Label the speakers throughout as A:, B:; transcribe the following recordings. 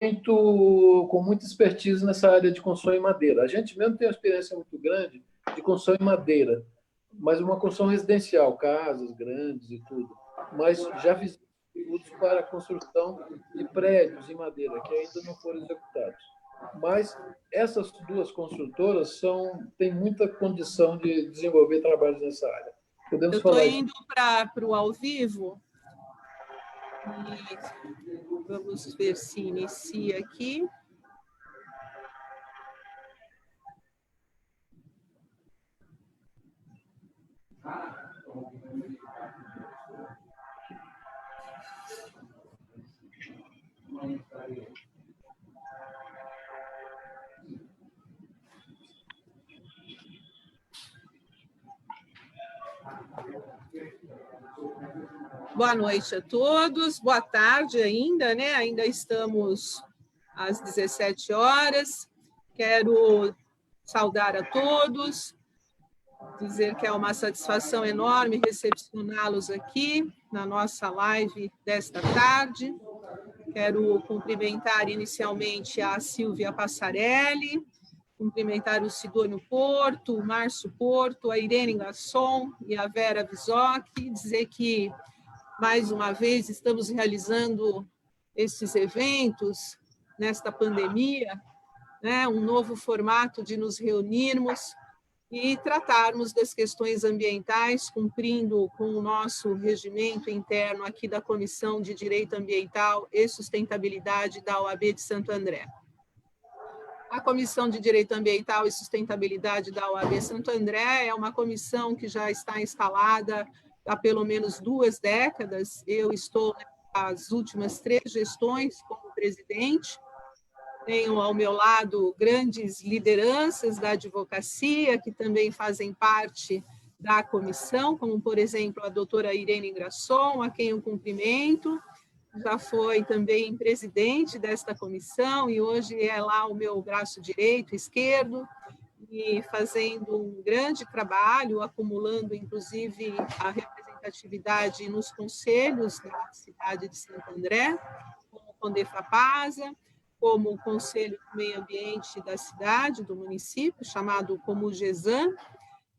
A: com muita expertise nessa área de construção em madeira. A gente mesmo tem uma experiência muito grande de construção em madeira, mas uma construção residencial, casas grandes e tudo. Mas já fizemos estudos para a construção de prédios em madeira, que ainda não foram executados. Mas essas duas construtoras têm muita condição de desenvolver trabalhos nessa área. Podemos
B: Eu estou
A: falar
B: indo para o ao vivo. E vamos ver se inicia aqui. Boa noite a todos, boa tarde ainda, né? Ainda estamos às 17 horas. Quero saudar a todos, dizer que é uma satisfação enorme recepcioná-los aqui na nossa live desta tarde. Quero cumprimentar inicialmente a Silvia Passarelli, cumprimentar o Sidônio Porto, o Márcio Porto, a Irene Gasson e a Vera Visoc, dizer que, mais uma vez, estamos realizando esses eventos nesta pandemia, né, um novo formato de nos reunirmos e tratarmos das questões ambientais, cumprindo com o nosso regimento interno aqui da Comissão de Direito Ambiental e Sustentabilidade da OAB de Santo André. A Comissão de Direito Ambiental e Sustentabilidade da OAB Santo André é uma comissão que já está instalada há pelo menos 2 décadas. Eu estou nas últimas 3 gestões como presidente. Tenho ao meu lado grandes lideranças da advocacia que também fazem parte da comissão, como, por exemplo, a doutora Irene Grasson, a quem eu cumprimento. Já foi também presidente desta comissão e hoje é lá o meu braço direito, esquerdo, e fazendo um grande trabalho, acumulando, inclusive, a representatividade nos conselhos da cidade de Santo André, como o Condefapasa, como o Conselho do Meio Ambiente da cidade, do município, chamado como GESAM,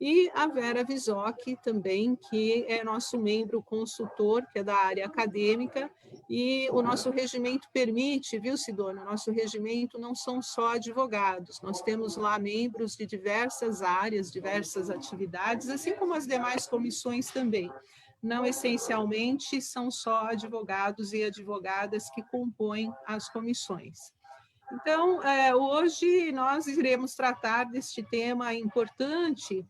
B: e a Vera Visoc também, que é nosso membro consultor, que é da área acadêmica, e o nosso regimento permite, viu, Sidônio? O nosso regimento não são só advogados, nós temos lá membros de diversas áreas, diversas atividades, assim como as demais comissões também. Não essencialmente são só advogados e advogadas que compõem as comissões. Então, hoje nós iremos tratar deste tema importante,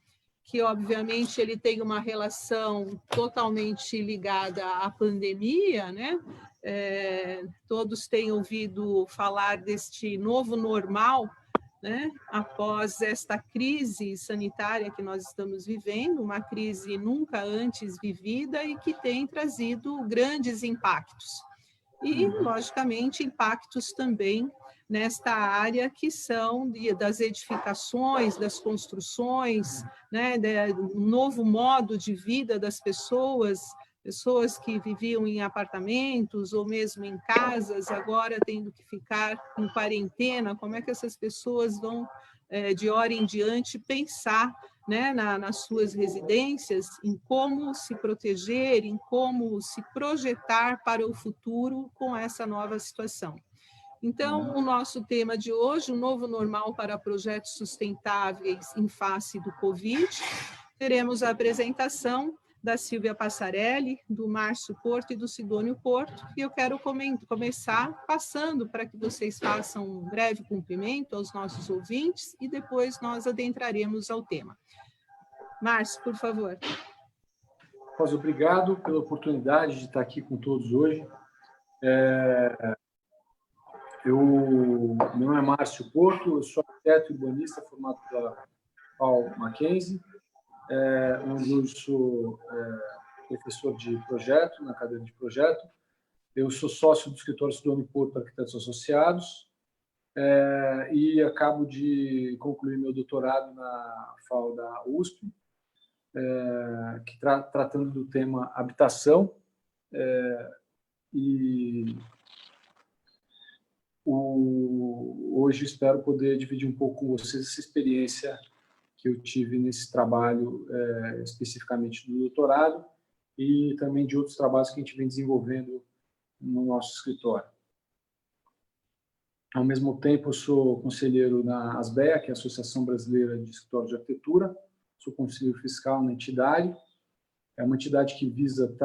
B: que obviamente ele tem uma relação totalmente ligada à pandemia, né? Todos têm ouvido falar deste novo normal, né? Após esta crise sanitária que nós estamos vivendo, uma crise nunca antes vivida e que tem trazido grandes impactos. E, logicamente, impactos também nesta área que são das edificações, das construções, né, um novo modo de vida das pessoas, pessoas que viviam em apartamentos ou mesmo em casas, agora tendo que ficar em quarentena, como é que essas pessoas vão, de hora em diante, pensar, né, nas suas residências, em como se proteger, em como se projetar para o futuro com essa nova situação. Então, o nosso tema de hoje, o novo normal para projetos sustentáveis em face do Covid, teremos a apresentação da Silvia Passarelli, do Márcio Porto e do Sidônio Porto, e eu quero começar passando para que vocês façam um breve cumprimento aos nossos ouvintes e depois nós adentraremos ao tema. Márcio, por favor.
C: Rosa, obrigado pela oportunidade de estar aqui com todos hoje. Meu nome é Márcio Porto, eu sou arquiteto e urbanista formado pela Paul Mackenzie, onde eu sou professor de projeto, na cadeira de projeto. Eu sou sócio do escritório Sidônio Porto Arquitetos Associados e acabo de concluir meu doutorado na FAO da USP, tratando do tema habitação. hoje espero poder dividir um pouco com vocês essa experiência que eu tive nesse trabalho, especificamente do doutorado, e também de outros trabalhos que a gente vem desenvolvendo no nosso escritório. Ao mesmo tempo, eu sou conselheiro na ASBEA, que é a Associação Brasileira de Escritórios de Arquitetura, sou conselheiro fiscal na entidade. É uma entidade que visa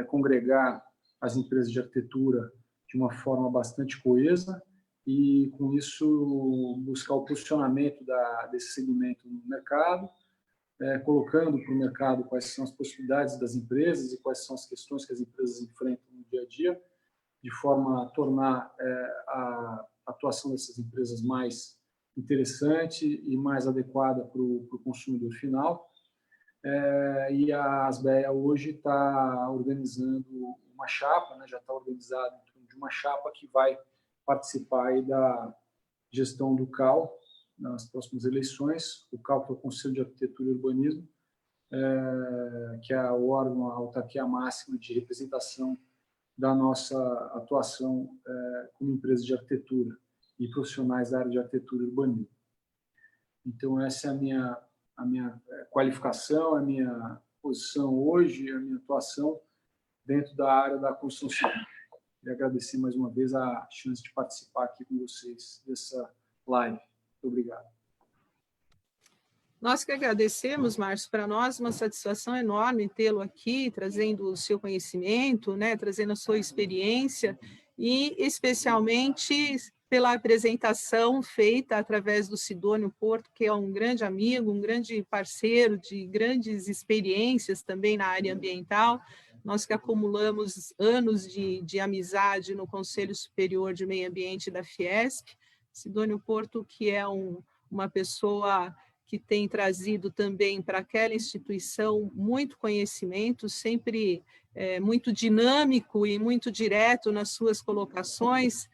C: congregar as empresas de arquitetura de uma forma bastante coesa e, com isso, buscar o posicionamento desse segmento no mercado, colocando para o mercado quais são as possibilidades das empresas e quais são as questões que as empresas enfrentam no dia a dia, de forma a tornar a atuação dessas empresas mais interessante e mais adequada para o consumidor final. E a ASBEA hoje está organizando uma chapa, né, já está organizado em torno de uma chapa que vai participar aí da gestão do CAL nas próximas eleições. O CAL, que é o Conselho de Arquitetura e Urbanismo, que é o órgão, a autarquia máxima de representação da nossa atuação como empresa de arquitetura e profissionais da área de arquitetura e urbanismo. Então, essa é a minha qualificação, a minha posição hoje, a minha atuação dentro da área da construção civil. Queria agradecer mais uma vez a chance de participar aqui com vocês dessa live. Muito obrigado.
B: Nós que agradecemos, Márcio. Para nós uma satisfação enorme tê-lo aqui, trazendo o seu conhecimento, né, trazendo a sua experiência e, especialmente, pela apresentação feita através do Sidônio Porto, que é um grande amigo, um grande parceiro de grandes experiências também na área ambiental. Nós que acumulamos anos de amizade no Conselho Superior de Meio Ambiente da Fiesp. Sidônio Porto, que é uma pessoa que tem trazido também para aquela instituição muito conhecimento, sempre muito dinâmico e muito direto nas suas colocações.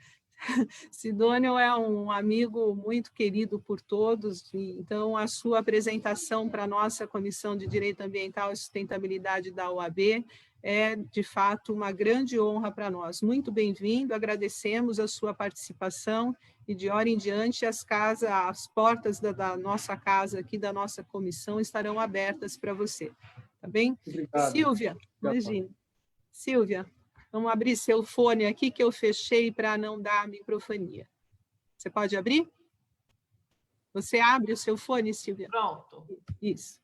B: Sidônio é um amigo muito querido por todos, então a sua apresentação para a nossa Comissão de Direito Ambiental e Sustentabilidade da OAB é, de fato, uma grande honra para nós. Muito bem-vindo, agradecemos a sua participação e, de hora em diante, as portas da nossa casa, aqui da nossa comissão, estarão abertas para você. Tá bem?
C: Obrigado.
B: Silvia, imagina. Silvia, vamos abrir seu fone aqui, que eu fechei para não dar microfonia. Você pode abrir? Você abre o seu fone, Silvia?
D: Pronto.
B: Isso.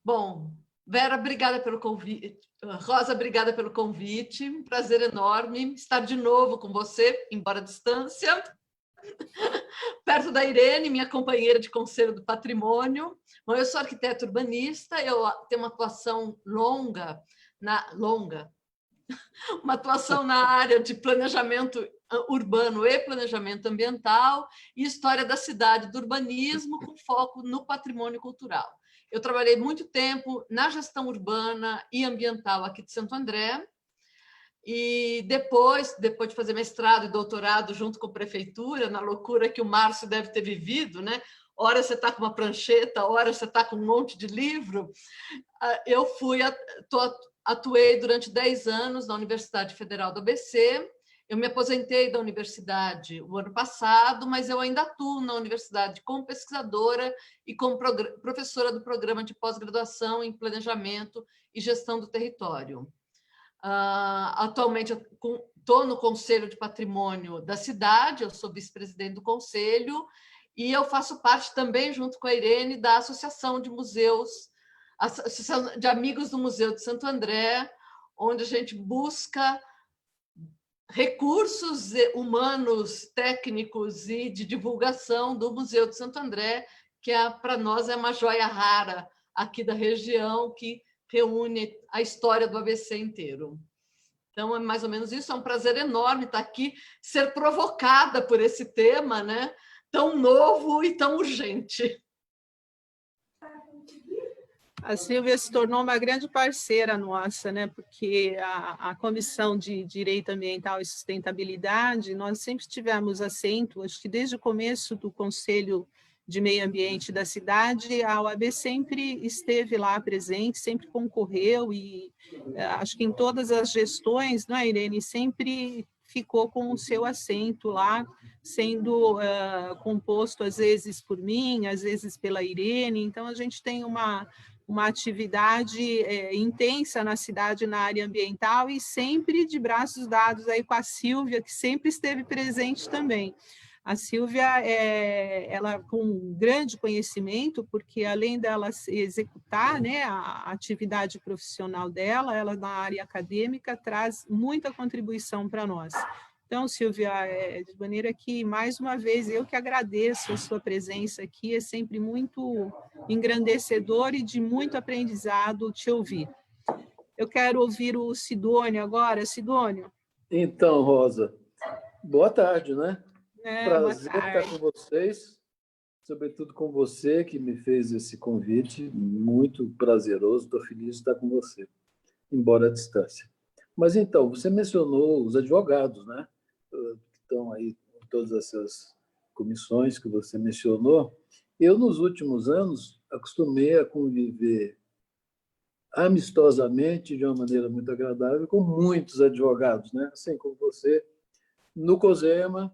D: Bom, Vera, obrigada pelo convite. Rosa, obrigada pelo convite. Um prazer enorme estar de novo com você, embora à distância, perto da Irene, minha companheira de Conselho do Patrimônio. Bom, eu sou arquiteta urbanista, eu tenho uma atuação uma atuação na área de planejamento urbano e planejamento ambiental e história da cidade, do urbanismo, com foco no patrimônio cultural. Eu trabalhei muito tempo na gestão urbana e ambiental aqui de Santo André, e depois de fazer mestrado e doutorado junto com a prefeitura, na loucura que o Márcio deve ter vivido, né? Ora você está com uma prancheta, ora você está com um monte de livro, eu atuei durante 10 anos na Universidade Federal do ABC. Eu me aposentei da universidade o ano passado, mas eu ainda atuo na universidade como pesquisadora e como professora do programa de pós-graduação em planejamento e gestão do território. Atualmente, estou no Conselho de Patrimônio da cidade, eu sou vice-presidente do Conselho, e eu faço parte também, junto com a Irene, da Associação de Museus, Associação de Amigos do Museu de Santo André, onde a gente busca recursos humanos, técnicos e de divulgação do Museu de Santo André, que para nós é uma joia rara aqui da região, que reúne a história do ABC inteiro. Então, é mais ou menos isso, é um prazer enorme estar aqui, ser provocada por esse tema, né? Tão novo e tão urgente.
B: A Silvia se tornou uma grande parceira nossa, né? Porque a Comissão de Direito Ambiental e Sustentabilidade, nós sempre tivemos assento, acho que desde o começo do Conselho de Meio Ambiente da cidade, a OAB sempre esteve lá presente, sempre concorreu e acho que em todas as gestões, não é, Irene? Sempre ficou com o seu assento lá, sendo composto às vezes por mim, às vezes pela Irene. Então, a gente tem uma atividade intensa na cidade, na área ambiental, e sempre de braços dados aí com a Sílvia, que sempre esteve presente também. A Sílvia, ela com grande conhecimento, porque além dela executar, né, a atividade profissional dela, ela na área acadêmica traz muita contribuição para nós. Então, Sílvia, de maneira que, mais uma vez, eu que agradeço a sua presença aqui, é sempre muito engrandecedor e de muito aprendizado te ouvir. Eu quero ouvir o Sidônio agora. Sidônio.
A: Então, Rosa, boa tarde, né? Prazer
B: Boa tarde.
A: estar com vocês, sobretudo com você que me fez esse convite, muito prazeroso, estou feliz de estar com você, embora à distância. Mas então, você mencionou os advogados, né? Que estão aí em todas essas comissões que você mencionou. Eu, nos últimos anos, acostumei a conviver amistosamente, de uma maneira muito agradável, com muitos advogados, né? Assim como você, no COSEMA,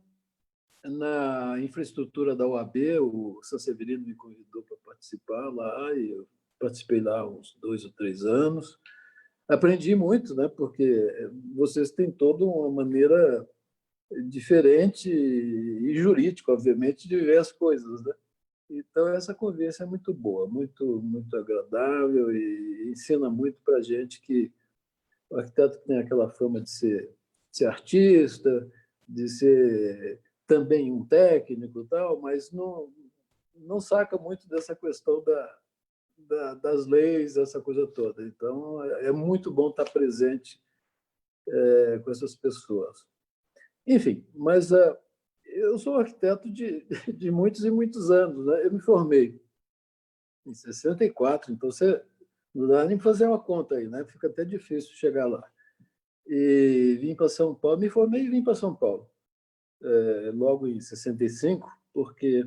A: na infraestrutura da OAB, o Sanseverino me convidou para participar lá, e eu participei lá há uns 2 ou 3 anos. Aprendi muito, né? Porque vocês têm toda uma maneira diferente e jurídica, obviamente, de ver as coisas, né? Então, essa conversa é muito boa, muito agradável e ensina muito para a gente que o arquiteto tem aquela fama de ser artista, de ser também um técnico e tal, mas não saca muito dessa questão das leis, essa coisa toda. Então, é muito bom estar presente com essas pessoas. Enfim, mas eu sou arquiteto de muitos e muitos anos, né? Eu me formei em 64, então você não dá nem para fazer uma conta aí, né? Fica até difícil chegar lá. E vim para São Paulo, me formei e vim para São Paulo, logo em 65, porque,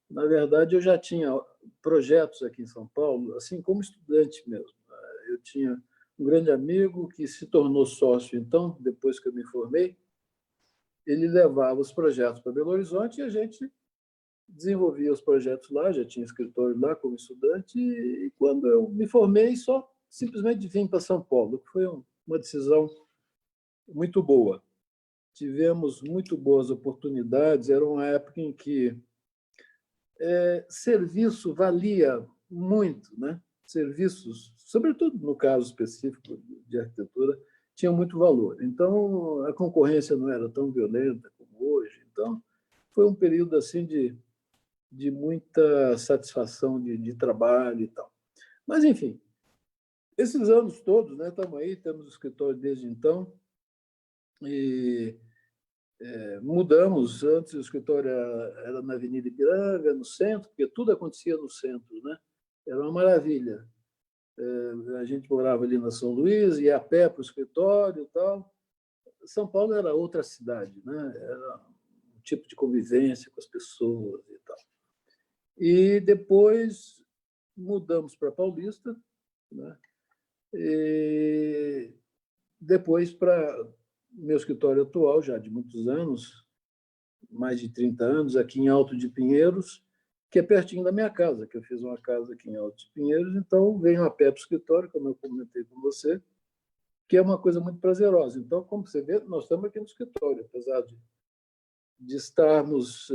A: na verdade, eu já tinha projetos aqui em São Paulo, assim como estudante mesmo. Eu tinha um grande amigo que se tornou sócio, então, depois que eu me formei, ele levava os projetos para Belo Horizonte e a gente desenvolvia os projetos lá, já tinha escritório lá como estudante, e quando eu me formei, só simplesmente vim para São Paulo, que foi uma decisão muito boa. Tivemos muito boas oportunidades, era uma época em que serviço valia muito, né? Serviços, sobretudo no caso específico de arquitetura, tinham muito valor. Então, a concorrência não era tão violenta como hoje. Então, foi um período assim de muita satisfação de trabalho e tal. Mas, enfim, esses anos todos, né, estamos aí, temos o escritório desde então, e mudamos. Antes o escritório era na Avenida Ipiranga, no centro, porque tudo acontecia no centro, né? Era uma maravilha. A gente morava ali na São Luís, ia a pé para o escritório e tal. São Paulo era outra cidade, né? Era um tipo de convivência com as pessoas e tal. E depois mudamos para Paulista, né? E depois para meu escritório atual, já de muitos anos, mais de 30 anos, aqui em Alto de Pinheiros, que é pertinho da minha casa, que eu fiz uma casa aqui em Alto de Pinheiros, então venho a pé para o escritório, como eu comentei com você, que é uma coisa muito prazerosa. Então, como você vê, nós estamos aqui no escritório, apesar de estarmos,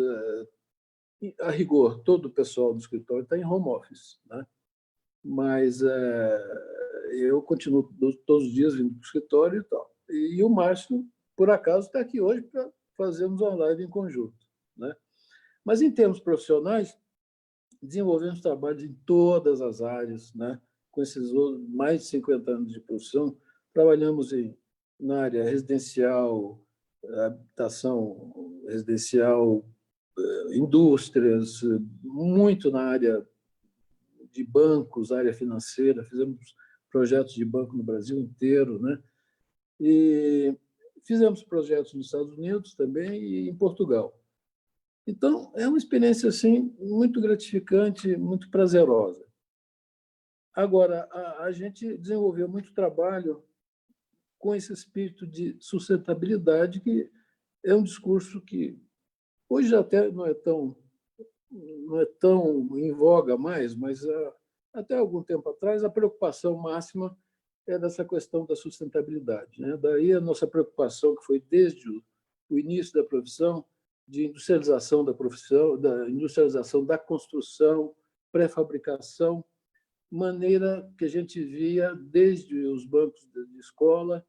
A: a rigor, todo o pessoal do escritório está em home office, né? Mas eu continuo todos os dias vindo para o escritório e tal. E o Márcio, por acaso, está aqui hoje para fazermos uma live em conjunto, né? Mas, em termos profissionais, desenvolvemos trabalhos em todas as áreas, né? Com esses mais de 50 anos de profissão, trabalhamos na área residencial, habitação residencial, indústrias, muito na área de bancos, área financeira, fizemos projetos de banco no Brasil inteiro, né? E fizemos projetos nos Estados Unidos também e em Portugal. Então, é uma experiência assim muito gratificante, muito prazerosa. Agora, a gente desenvolveu muito trabalho com esse espírito de sustentabilidade, que é um discurso que hoje até não é tão em voga mais, mas até algum tempo atrás a preocupação máxima é dessa questão da sustentabilidade, né? Daí a nossa preocupação, que foi desde o início da profissão, de industrialização da profissão, da industrialização da construção, pré-fabricação, maneira que a gente via desde os bancos de escola,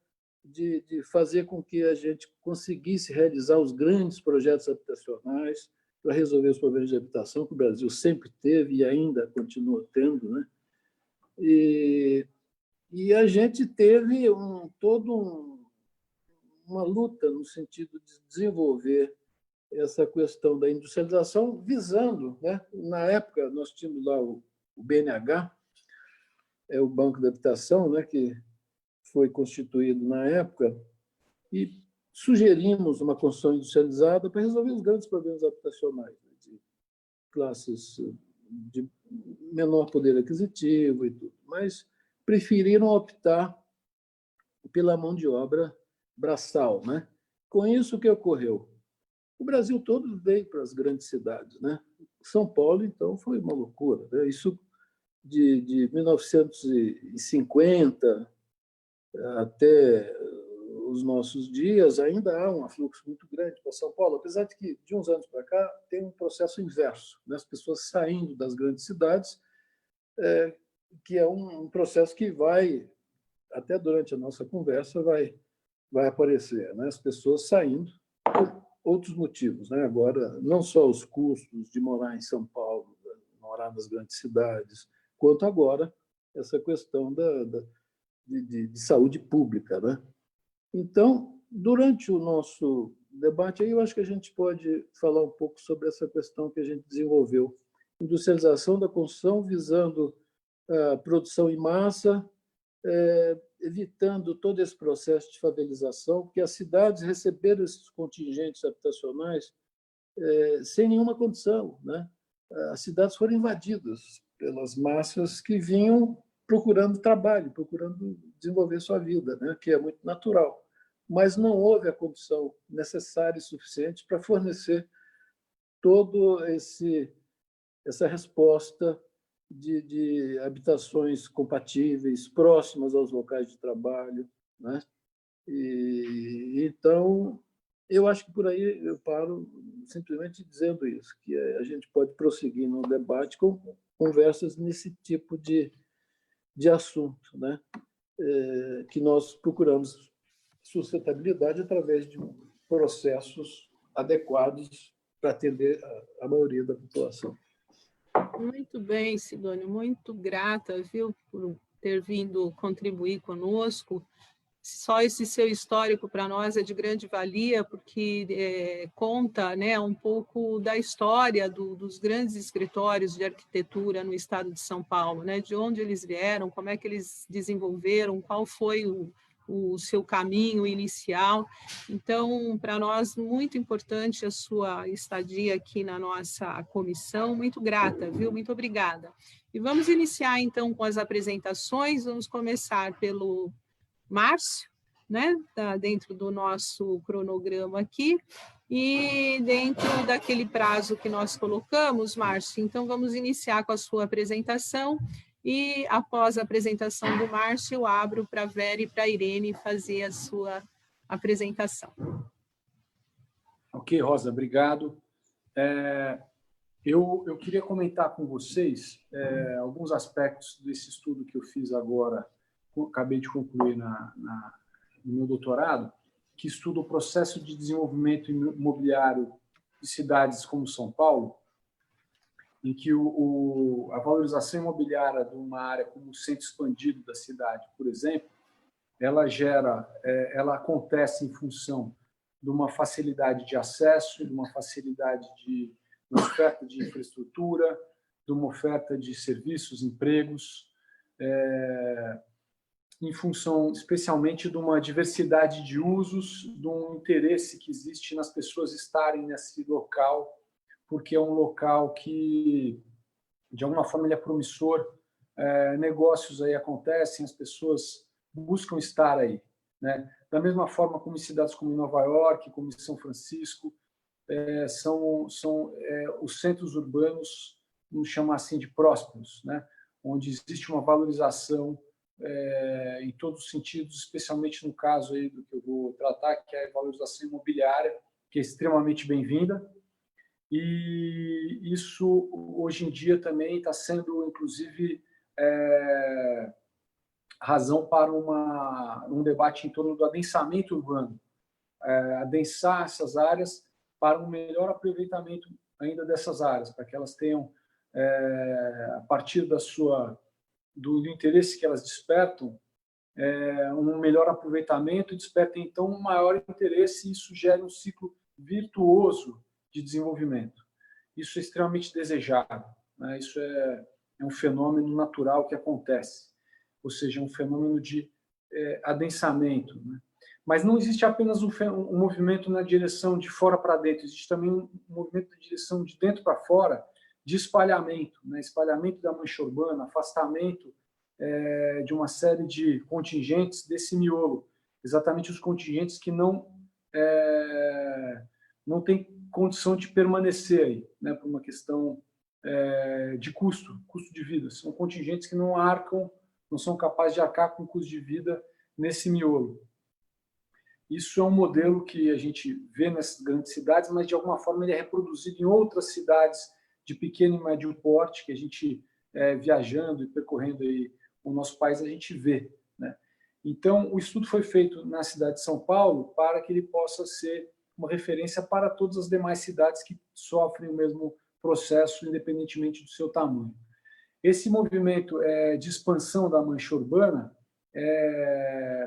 A: de fazer com que a gente conseguisse realizar os grandes projetos habitacionais para resolver os problemas de habitação que o Brasil sempre teve e ainda continua tendo, né? E a gente teve uma luta no sentido de desenvolver essa questão da industrialização, visando, né? Na época, nós tínhamos lá o BNH, o Banco da Habitação, né? Que foi constituído na época, e sugerimos uma construção industrializada para resolver os grandes problemas habitacionais, né? De classes de menor poder aquisitivo e tudo, mas preferiram optar pela mão de obra braçal, né? Com isso, o que ocorreu? O Brasil todo veio para as grandes cidades, né? São Paulo, então, foi uma loucura, né? Isso de 1950 até os nossos dias, ainda há um afluxo muito grande para São Paulo, apesar de que, de uns anos para cá, tem um processo inverso, né? As pessoas saindo das grandes cidades, que é um processo que vai, até durante a nossa conversa, vai aparecer, né? As pessoas saindo por outros motivos, né? Agora, não só os custos de morar em São Paulo, morar nas grandes cidades, quanto agora essa questão de saúde pública, né? Então, durante o nosso debate, aí eu acho que a gente pode falar um pouco sobre essa questão que a gente desenvolveu. Industrialização da construção visando a produção em massa, evitando todo esse processo de favelização, porque as cidades receberam esses contingentes habitacionais sem nenhuma condição, né? As cidades foram invadidas pelas massas que vinham procurando trabalho, procurando desenvolver sua vida, né? Que é muito natural. Mas não houve a condição necessária e suficiente para fornecer todo essa resposta de habitações compatíveis, próximas aos locais de trabalho, né? Então, eu acho que por aí eu paro simplesmente dizendo isso, que a gente pode prosseguir no debate com conversas nesse tipo de assunto, né? Que nós procuramos sustentabilidade através de processos adequados para atender a maioria da população.
B: Muito bem, Sidônio, muito grata, viu, por ter vindo contribuir conosco. Só esse seu histórico para nós é de grande valia, porque conta, né, um pouco da história dos grandes escritórios de arquitetura no estado de São Paulo, né, de onde eles vieram, como é que eles desenvolveram, qual foi o seu caminho inicial. Então, para nós, muito importante a sua estadia aqui na nossa comissão, muito grata, viu? Muito obrigada. E vamos iniciar, então, com as apresentações, vamos começar pelo Márcio, né? Tá dentro do nosso cronograma aqui, e dentro daquele prazo que nós colocamos, Márcio, então vamos iniciar com a sua apresentação, e após a apresentação do Márcio, eu abro para a Vera e para a Irene fazer a sua apresentação.
C: Ok, Rosa, obrigado. Eu queria comentar com vocês alguns aspectos desse estudo que eu fiz agora, acabei de concluir no meu doutorado, que estuda o processo de desenvolvimento imobiliário de cidades como São Paulo, em que a valorização imobiliária de uma área como o centro expandido da cidade, por exemplo, ela acontece em função de uma facilidade de acesso, de uma facilidade de uma oferta de infraestrutura, de uma oferta de serviços, empregos, em função especialmente de uma diversidade de usos, de um interesse que existe nas pessoas estarem nesse local, porque é um local que, de alguma forma, ele é promissor, negócios aí acontecem, as pessoas buscam estar aí. né? Da mesma forma como em cidades como Nova York, como em São Francisco, são os centros urbanos, vamos chamar assim, de prósperos, né? Onde existe uma valorização em todos os sentidos, especialmente no caso aí do que eu vou tratar, que é a valorização imobiliária, que é extremamente bem-vinda. E isso, hoje em dia, também está sendo, inclusive, razão para um debate em torno do adensamento urbano, adensar essas áreas para um melhor aproveitamento ainda dessas áreas, para que elas tenham, a partir do interesse que elas despertam, um melhor aproveitamento e despertem, então, um maior interesse, e isso gera um ciclo virtuoso de desenvolvimento. Isso é extremamente desejável, né? Isso é um fenômeno natural que acontece, ou seja, um fenômeno de adensamento, né? Mas não existe apenas um movimento na direção de fora para dentro, existe também um movimento na direção de dentro para fora, de espalhamento, né? Espalhamento da mancha urbana, afastamento de uma série de contingentes desse miolo, exatamente os contingentes que não têm condição de permanecer aí, né? Por uma questão de custo de vida. São contingentes que não são capazes de arcar com o custo de vida nesse miolo. Isso é um modelo que a gente vê nessas grandes cidades, mas, de alguma forma, ele é reproduzido em outras cidades de pequeno e médio porte, que a gente, viajando e percorrendo aí o nosso país, a gente vê, né? Então, o estudo foi feito na cidade de São Paulo para que ele possa ser uma referência para todas as demais cidades que sofrem o mesmo processo, independentemente do seu tamanho. Esse movimento de expansão da mancha urbana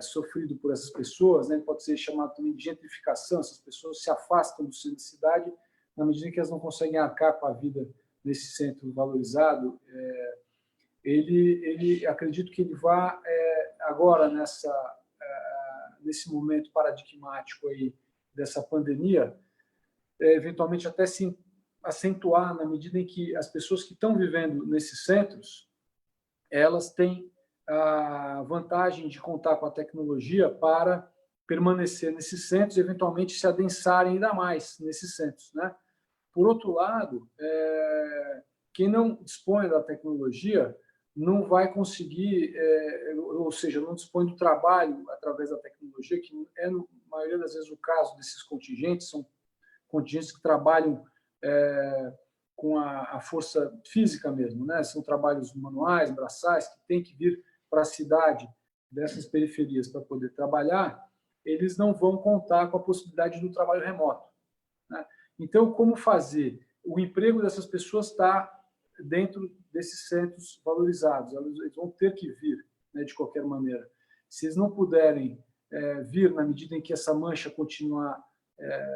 C: sofrido por essas pessoas, né, pode ser chamado também de gentrificação. Essas pessoas se afastam do centro da cidade na medida que elas não conseguem arcar com a vida nesse centro valorizado. Ele acredito que ele vá agora nesse momento paradigmático aí dessa pandemia, eventualmente até se acentuar na medida em que as pessoas que estão vivendo nesses centros, elas têm a vantagem de contar com a tecnologia para permanecer nesses centros e, eventualmente, se adensarem ainda mais nesses centros, né? Por outro lado, quem não dispõe da tecnologia não vai conseguir, ou seja, não dispõe do trabalho através da tecnologia, que é, na maioria das vezes, o caso desses contingentes. São contingentes que trabalham com a força física mesmo, né? São trabalhos manuais, braçais, que têm que vir para a cidade dessas periferias para poder trabalhar. Eles não vão contar com a possibilidade do trabalho remoto, né? Então, como fazer? O emprego dessas pessoas está dentro desses centros valorizados. Eles vão ter que vir, né, de qualquer maneira. Se eles não puderem vir na medida em que essa mancha continuar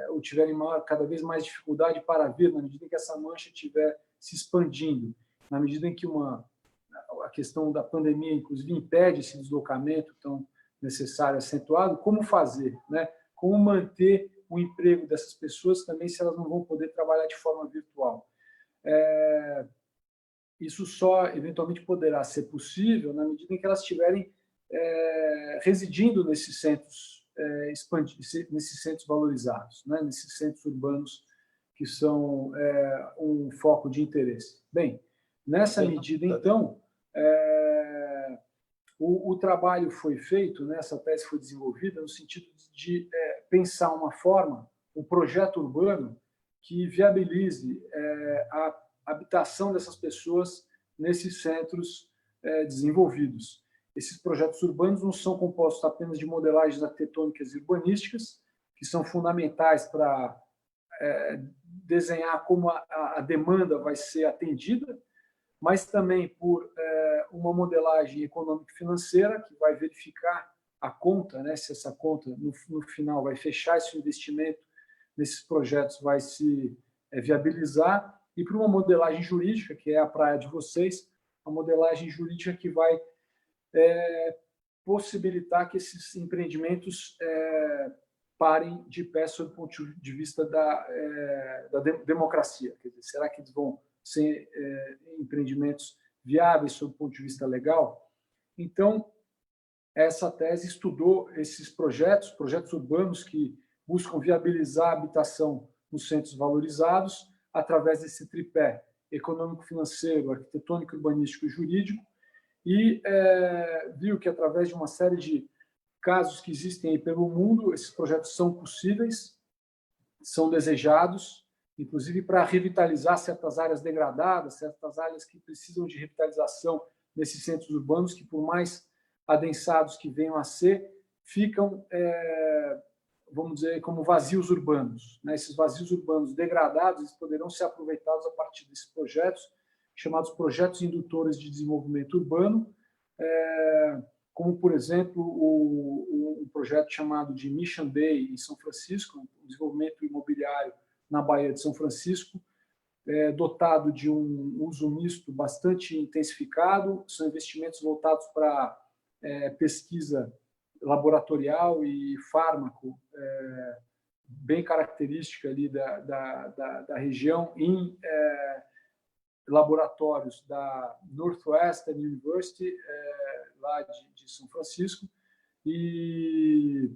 C: ou tiverem cada vez mais dificuldade para vir, na medida em que essa mancha estiver se expandindo, na medida em que a questão da pandemia, inclusive, impede esse deslocamento tão necessário, acentuado, como fazer, né? Como manter o emprego dessas pessoas também, se elas não vão poder trabalhar de forma virtual. Isso só, eventualmente, poderá ser possível na medida em que elas estiverem residindo nesses centros nesses centros valorizados, né? Nesses centros urbanos que são um foco de interesse. Bem, nessa medida, então, o trabalho foi feito, né? Essa tese foi desenvolvida no sentido de pensar uma forma, um projeto urbano que viabilize a habitação dessas pessoas nesses centros desenvolvidos. Esses projetos urbanos não são compostos apenas de modelagens arquitetônicas e urbanísticas, que são fundamentais para desenhar como a demanda vai ser atendida, mas também por uma modelagem econômico-financeira, que vai verificar a conta, né, se essa conta, no final, vai fechar esse investimento nesses projetos, vai se viabilizar, e por uma modelagem jurídica, que é a praia de vocês, a modelagem jurídica que vai possibilitar que esses empreendimentos parem de pé sob o ponto de vista da democracia. Quer dizer, será que eles vão ser empreendimentos viáveis sob o ponto de vista legal? Então, essa tese estudou esses projetos urbanos que buscam viabilizar a habitação nos centros valorizados através desse tripé econômico-financeiro, arquitetônico, urbanístico e jurídico, e viu que, através de uma série de casos que existem aí pelo mundo, esses projetos são possíveis, são desejados, inclusive para revitalizar certas áreas degradadas, certas áreas que precisam de revitalização nesses centros urbanos, que, por mais adensados que venham a ser, ficam, vamos dizer, como vazios urbanos. Esses vazios urbanos degradados, eles poderão ser aproveitados a partir desses projetos, chamados projetos indutores de desenvolvimento urbano, como, por exemplo, um projeto chamado de Mission Bay, em São Francisco, um desenvolvimento imobiliário na Baía de São Francisco, dotado de um uso misto bastante intensificado, são investimentos voltados para pesquisa laboratorial e fármaco, bem característica ali da região, em laboratórios da Northwestern University, lá de São Francisco, e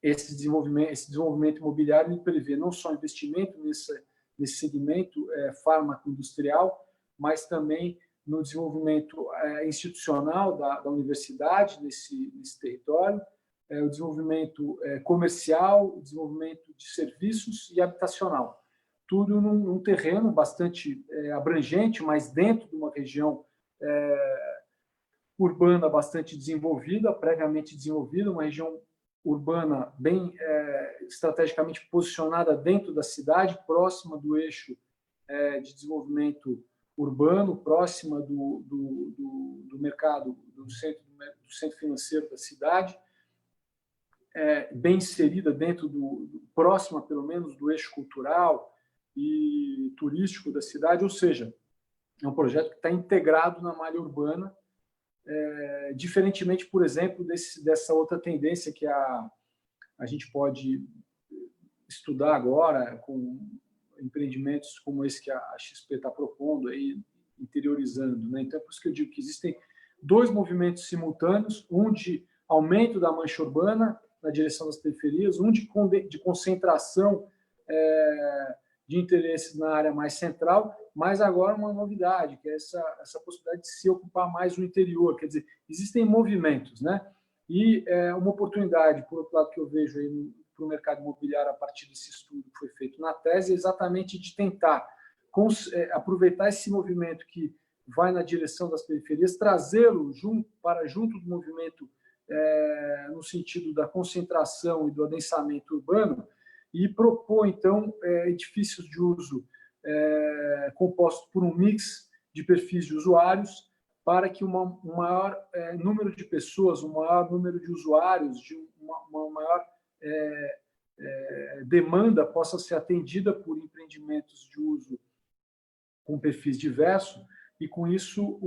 C: esse desenvolvimento imobiliário ele prevê não só investimento nesse segmento fármaco industrial, mas também no desenvolvimento institucional da universidade nesse território, o desenvolvimento comercial, o desenvolvimento de serviços e habitacional. Tudo num terreno bastante abrangente, mas dentro de uma região urbana bastante desenvolvida, previamente desenvolvida, uma região urbana bem estrategicamente posicionada dentro da cidade, próxima do eixo de desenvolvimento urbano, próxima do mercado, do centro financeiro da cidade, bem inserida dentro próxima, pelo menos, do eixo cultural e turístico da cidade, ou seja, é um projeto que está integrado na malha urbana, diferentemente, por exemplo, dessa outra tendência que a gente pode estudar agora com empreendimentos como esse que a XP está propondo, aí, interiorizando. Então, é por isso que eu digo que existem dois movimentos simultâneos, um de aumento da mancha urbana na direção das periferias, um de concentração de interesses na área mais central, mas agora uma novidade, que é essa possibilidade de se ocupar mais o interior. Quer dizer, existem movimentos, E uma oportunidade, por outro lado, que eu vejo aí para o mercado imobiliário a partir desse estudo que foi feito na tese, é exatamente de tentar aproveitar esse movimento que vai na direção das periferias, trazê-lo para junto do movimento no sentido da concentração e do adensamento urbano, e propor, então, edifícios de uso compostos por um mix de perfis de usuários, para que um maior número de pessoas, um maior número de usuários, de uma maior demanda possa ser atendida por empreendimentos de uso com perfis diversos, e, com isso,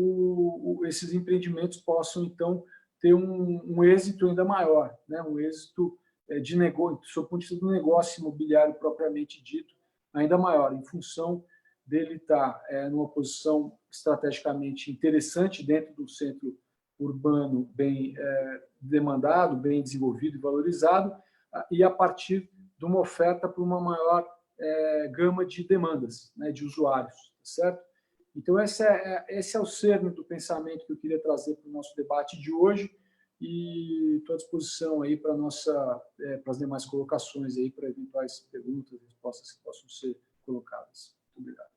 C: esses empreendimentos possam, então, ter um êxito ainda maior, um êxito de negócio, sob o ponto de vista do negócio imobiliário propriamente dito, ainda maior, em função dele estar numa posição estrategicamente interessante dentro do centro urbano bem demandado, bem desenvolvido e valorizado, e a partir de uma oferta para uma maior gama de demandas, de usuários, certo? Então, esse é o cerne do pensamento que eu queria trazer para o nosso debate de hoje, e estou à disposição aí para as demais colocações, aí, para eventuais perguntas e respostas que possam ser colocadas. Muito obrigado.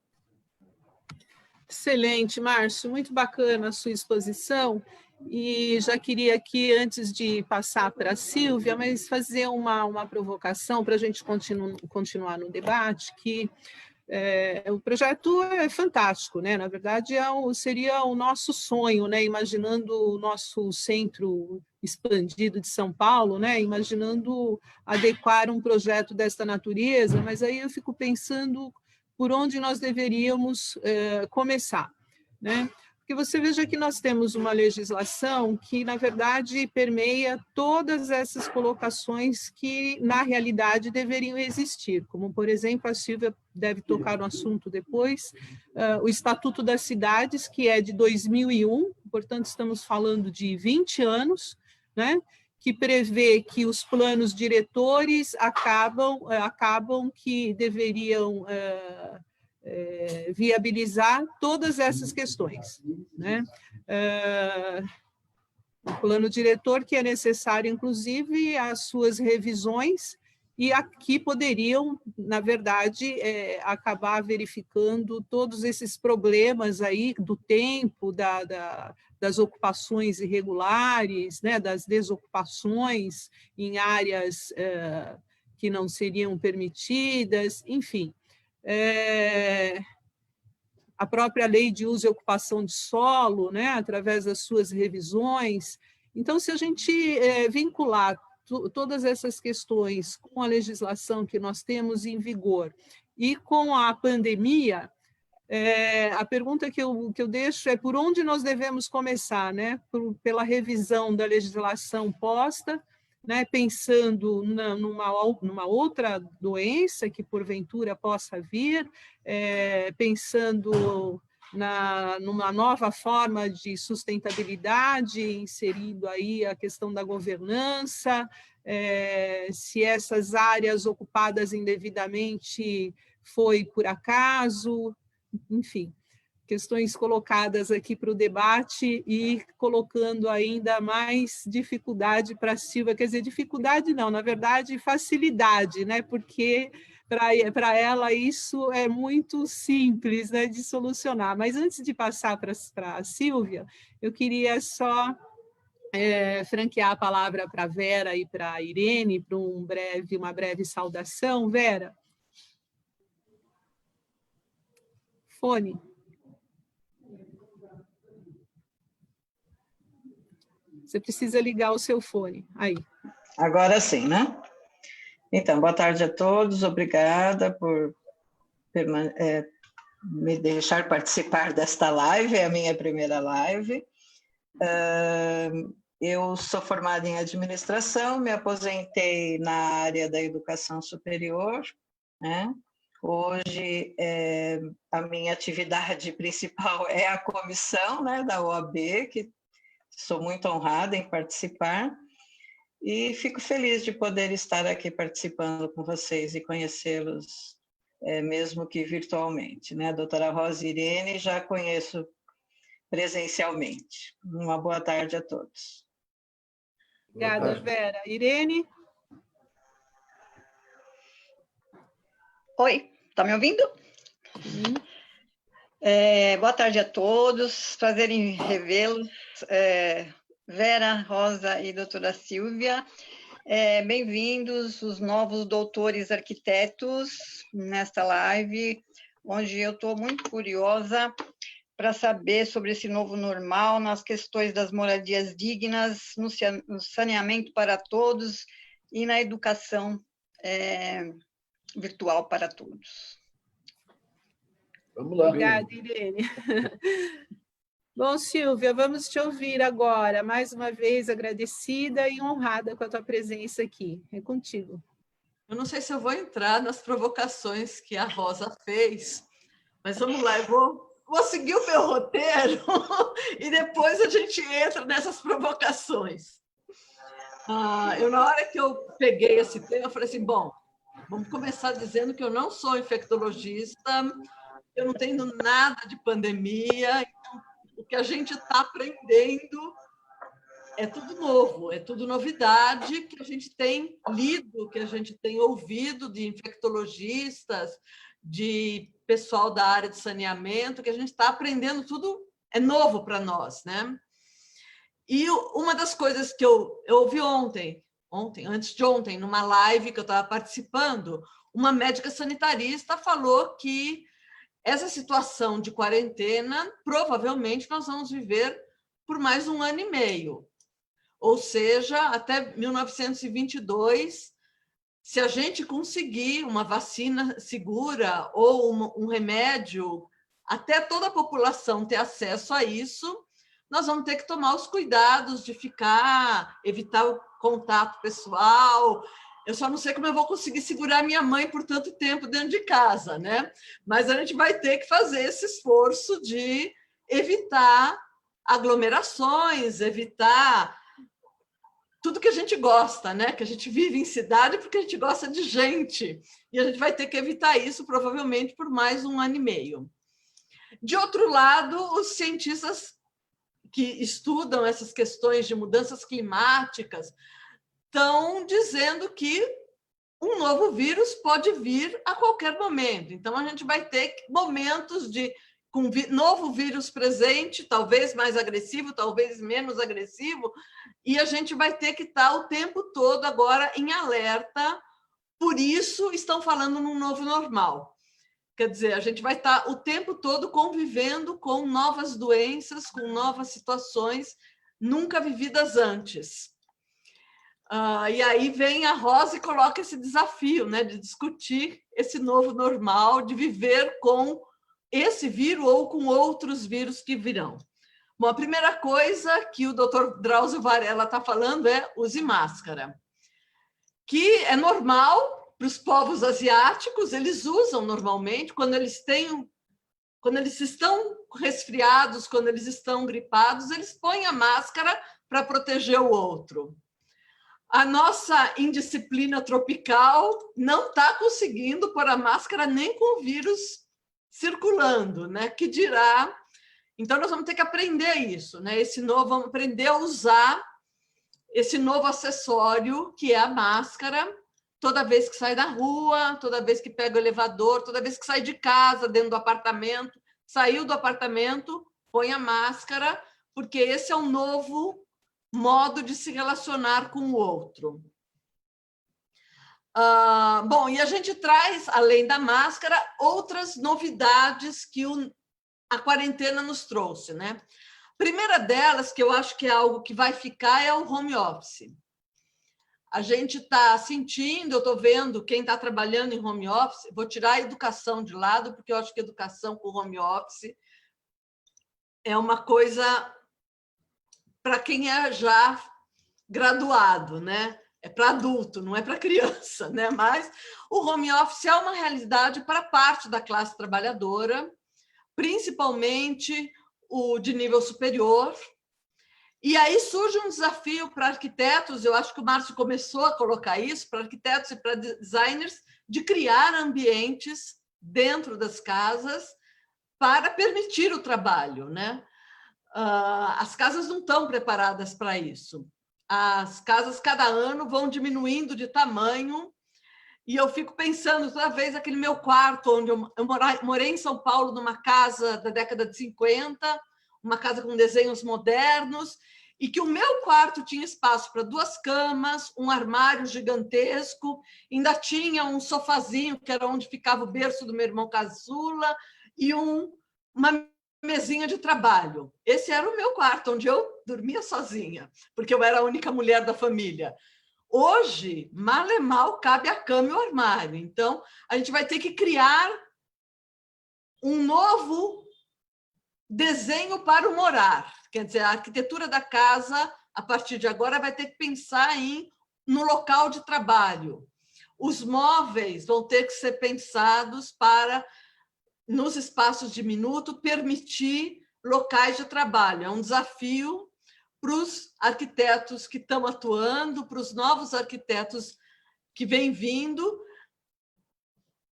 B: Excelente, Márcio, muito bacana a sua exposição, e já queria aqui, antes de passar para a Sílvia, mas fazer uma provocação para a gente continuar no debate, que o projeto é fantástico, na verdade seria o nosso sonho, imaginando o nosso centro expandido de São Paulo, imaginando adequar um projeto desta natureza, mas aí eu fico pensando por onde nós deveríamos começar, Porque você veja que nós temos uma legislação que, na verdade, permeia todas essas colocações que, na realidade, deveriam existir, como, por exemplo, a Sílvia deve tocar no assunto depois, o Estatuto das Cidades, que é de 2001, portanto, estamos falando de 20 anos, né, que prevê que os planos diretores acabam que deveriam viabilizar todas essas questões, né? O plano diretor que é necessário, inclusive, as suas revisões, e aqui poderiam, na verdade, acabar verificando todos esses problemas aí do tempo, das ocupações irregulares, né, das desocupações em áreas que não seriam permitidas, enfim. A própria lei de uso e ocupação de solo, né, através das suas revisões. Então, se a gente vincular todas essas questões com a legislação que nós temos em vigor e com a pandemia, a pergunta que eu deixo é por onde nós devemos começar, né? Pela revisão da legislação posta, né? Pensando numa outra doença que porventura possa vir, pensando numa nova forma de sustentabilidade, inserindo aí a questão da governança, se essas áreas ocupadas indevidamente foi por acaso, enfim, questões colocadas aqui para o debate e colocando ainda mais dificuldade para a Silvia, quer dizer, dificuldade não, na verdade, facilidade, né? Porque para ela isso é muito simples, né, de solucionar. Mas antes de passar para a Silvia, eu queria só franquear a palavra para a Vera e para a Irene, para uma breve saudação. Vera? Fone. Você precisa ligar o seu fone. Aí.
E: Agora sim, né? Então, boa tarde a todos. Obrigada por me deixar participar desta live. É a minha primeira live. Eu sou formada em administração, me aposentei na área da educação superior, né? Hoje, a minha atividade principal é a comissão, né, da OAB, que sou muito honrada em participar, e fico feliz de poder estar aqui participando com vocês e conhecê-los, mesmo que virtualmente, né? A doutora Rosa Irene já conheço presencialmente. Uma boa tarde a todos.
B: Obrigada, Vera. Irene?
F: Oi, está me ouvindo?
B: Sim.
F: Boa tarde a todos, prazer em revê-los. Vera, Rosa e doutora Silvia, bem-vindos os novos doutores arquitetos nesta live, onde eu estou muito curiosa para saber sobre esse novo normal, nas questões das moradias dignas, no saneamento para todos e na educação virtual para todos.
A: Vamos lá.
B: Obrigada, Irene. Bom, Silvia, vamos te ouvir agora. Mais uma vez, agradecida e honrada com a tua presença aqui. É contigo.
D: Eu não sei se eu vou entrar nas provocações que a Rosa fez, mas vamos lá, eu vou seguir o meu roteiro e depois a gente entra nessas provocações. Na hora que eu peguei esse tema, eu falei assim, bom, vamos começar dizendo que eu não sou infectologista, eu não tenho nada de pandemia, então, o que a gente está aprendendo é tudo novo, é tudo novidade que a gente tem lido, que a gente tem ouvido de infectologistas, de pessoal da área de saneamento, que a gente está aprendendo, tudo é novo para nós, né? E uma das coisas que eu ouvi antes de ontem, numa live que eu estava participando, uma médica sanitarista falou que essa situação de quarentena, provavelmente nós vamos viver por mais 1 ano e meio. Ou seja, até 1922, se a gente conseguir uma vacina segura ou um remédio, até toda a população ter acesso a isso, nós vamos ter que tomar os cuidados de evitar o contato pessoal. Eu só não sei como eu vou conseguir segurar minha mãe por tanto tempo dentro de casa, né? Mas a gente vai ter que fazer esse esforço de evitar aglomerações, evitar tudo que a gente gosta, né? Que a gente vive em cidade porque a gente gosta de gente. E a gente vai ter que evitar isso, provavelmente, por mais 1 ano e meio. De outro lado, os cientistas que estudam essas questões de mudanças climáticas estão dizendo que um novo vírus pode vir a qualquer momento. Então, a gente vai ter momentos com novo vírus presente, talvez mais agressivo, talvez menos agressivo, e a gente vai ter que estar o tempo todo agora em alerta. Por isso, estão falando num novo normal. Quer dizer, a gente vai estar o tempo todo convivendo com novas doenças, com novas situações nunca vividas antes. E aí vem a Rosa e coloca esse desafio, né, de discutir esse novo normal, de viver com esse vírus ou com outros vírus que virão. Bom, a primeira coisa que o Dr. Drauzio Varela está falando é use máscara, que é normal para os povos asiáticos, eles usam normalmente quando eles estão resfriados, quando eles estão gripados, eles põem a máscara para proteger o outro. A nossa indisciplina tropical não está conseguindo pôr a máscara nem com o vírus circulando, né? Que dirá... Então, nós vamos ter que aprender isso, né? Vamos aprender a usar esse novo acessório, que é a máscara, toda vez que sai da rua, toda vez que pega o elevador, toda vez que sai de casa, dentro do apartamento, saiu do apartamento, põe a máscara, porque esse é um novo modo de se relacionar com o outro. Bom, e a gente traz, além da máscara, outras novidades que a quarentena nos trouxe, né? A primeira delas, que eu acho que é algo que vai ficar, é o home office. A gente está sentindo, eu estou vendo quem está trabalhando em home office, vou tirar a educação de lado, porque eu acho que educação com home office é uma coisa para quem é já graduado, né? É para adulto, não é para criança, né? Mas o home office é uma realidade para parte da classe trabalhadora, principalmente o de nível superior. E aí surge um desafio para arquitetos, eu acho que o Márcio começou a colocar isso, para arquitetos e para designers, de criar ambientes dentro das casas para permitir o trabalho, né? As casas não estão preparadas para isso. As casas, cada ano, vão diminuindo de tamanho, e eu fico pensando, toda vez, aquele meu quarto, onde eu morei em São Paulo, numa casa da década de 50, uma casa com desenhos modernos, e que o meu quarto tinha espaço para 2 camas, um armário gigantesco, ainda tinha um sofazinho, que era onde ficava o berço do meu irmão caçula, e uma mesinha de trabalho. Esse era o meu quarto, onde eu dormia sozinha, porque eu era a única mulher da família. Hoje, mal e mal, cabe a cama e o armário. Então, a gente vai ter que criar um novo desenho para o morar. Quer dizer, a arquitetura da casa, a partir de agora, vai ter que pensar no local de trabalho. Os móveis vão ter que ser pensados para, nos espaços de minuto, permitir locais de trabalho. É um desafio para os arquitetos que estão atuando, para os novos arquitetos que vêm vindo,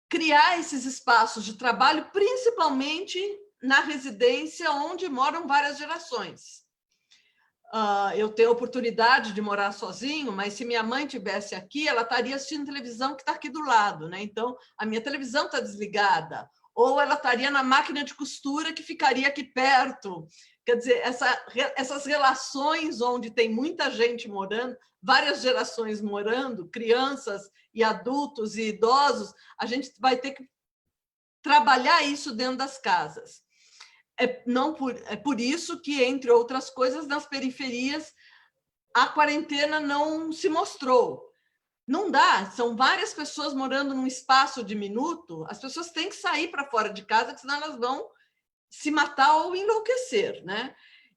D: criar esses espaços de trabalho, principalmente na residência onde moram várias gerações. Eu tenho a oportunidade de morar sozinho, mas se minha mãe estivesse aqui, ela estaria assistindo televisão que está aqui do lado, né? Então, a minha televisão está desligada, ou ela estaria na máquina de costura que ficaria aqui perto. Quer dizer, essas relações onde tem muita gente morando, várias gerações morando, crianças e adultos e idosos, a gente vai ter que trabalhar isso dentro das casas. É por isso que, entre outras coisas, nas periferias, a quarentena não se mostrou. Não dá, são várias pessoas morando num espaço de minuto, as pessoas têm que sair para fora de casa, senão elas vão se matar ou enlouquecer, né?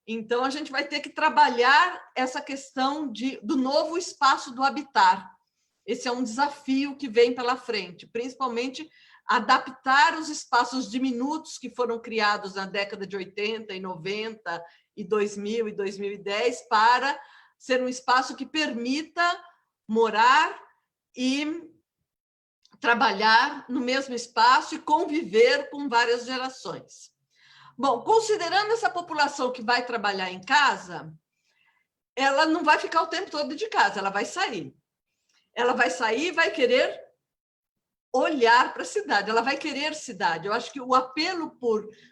D: Então, a gente vai ter que trabalhar essa questão do novo espaço do habitar. Esse é um desafio que vem pela frente, principalmente adaptar os espaços diminutos que foram criados na década de 80 e 90 e 2000 e 2010 para ser um espaço que permita morar e trabalhar no mesmo espaço e conviver com várias gerações. Bom, considerando essa população que vai trabalhar em casa, ela não vai ficar o tempo todo de casa, ela vai sair. Ela vai sair e vai querer olhar para a cidade, ela vai querer cidade. Eu acho que o apelo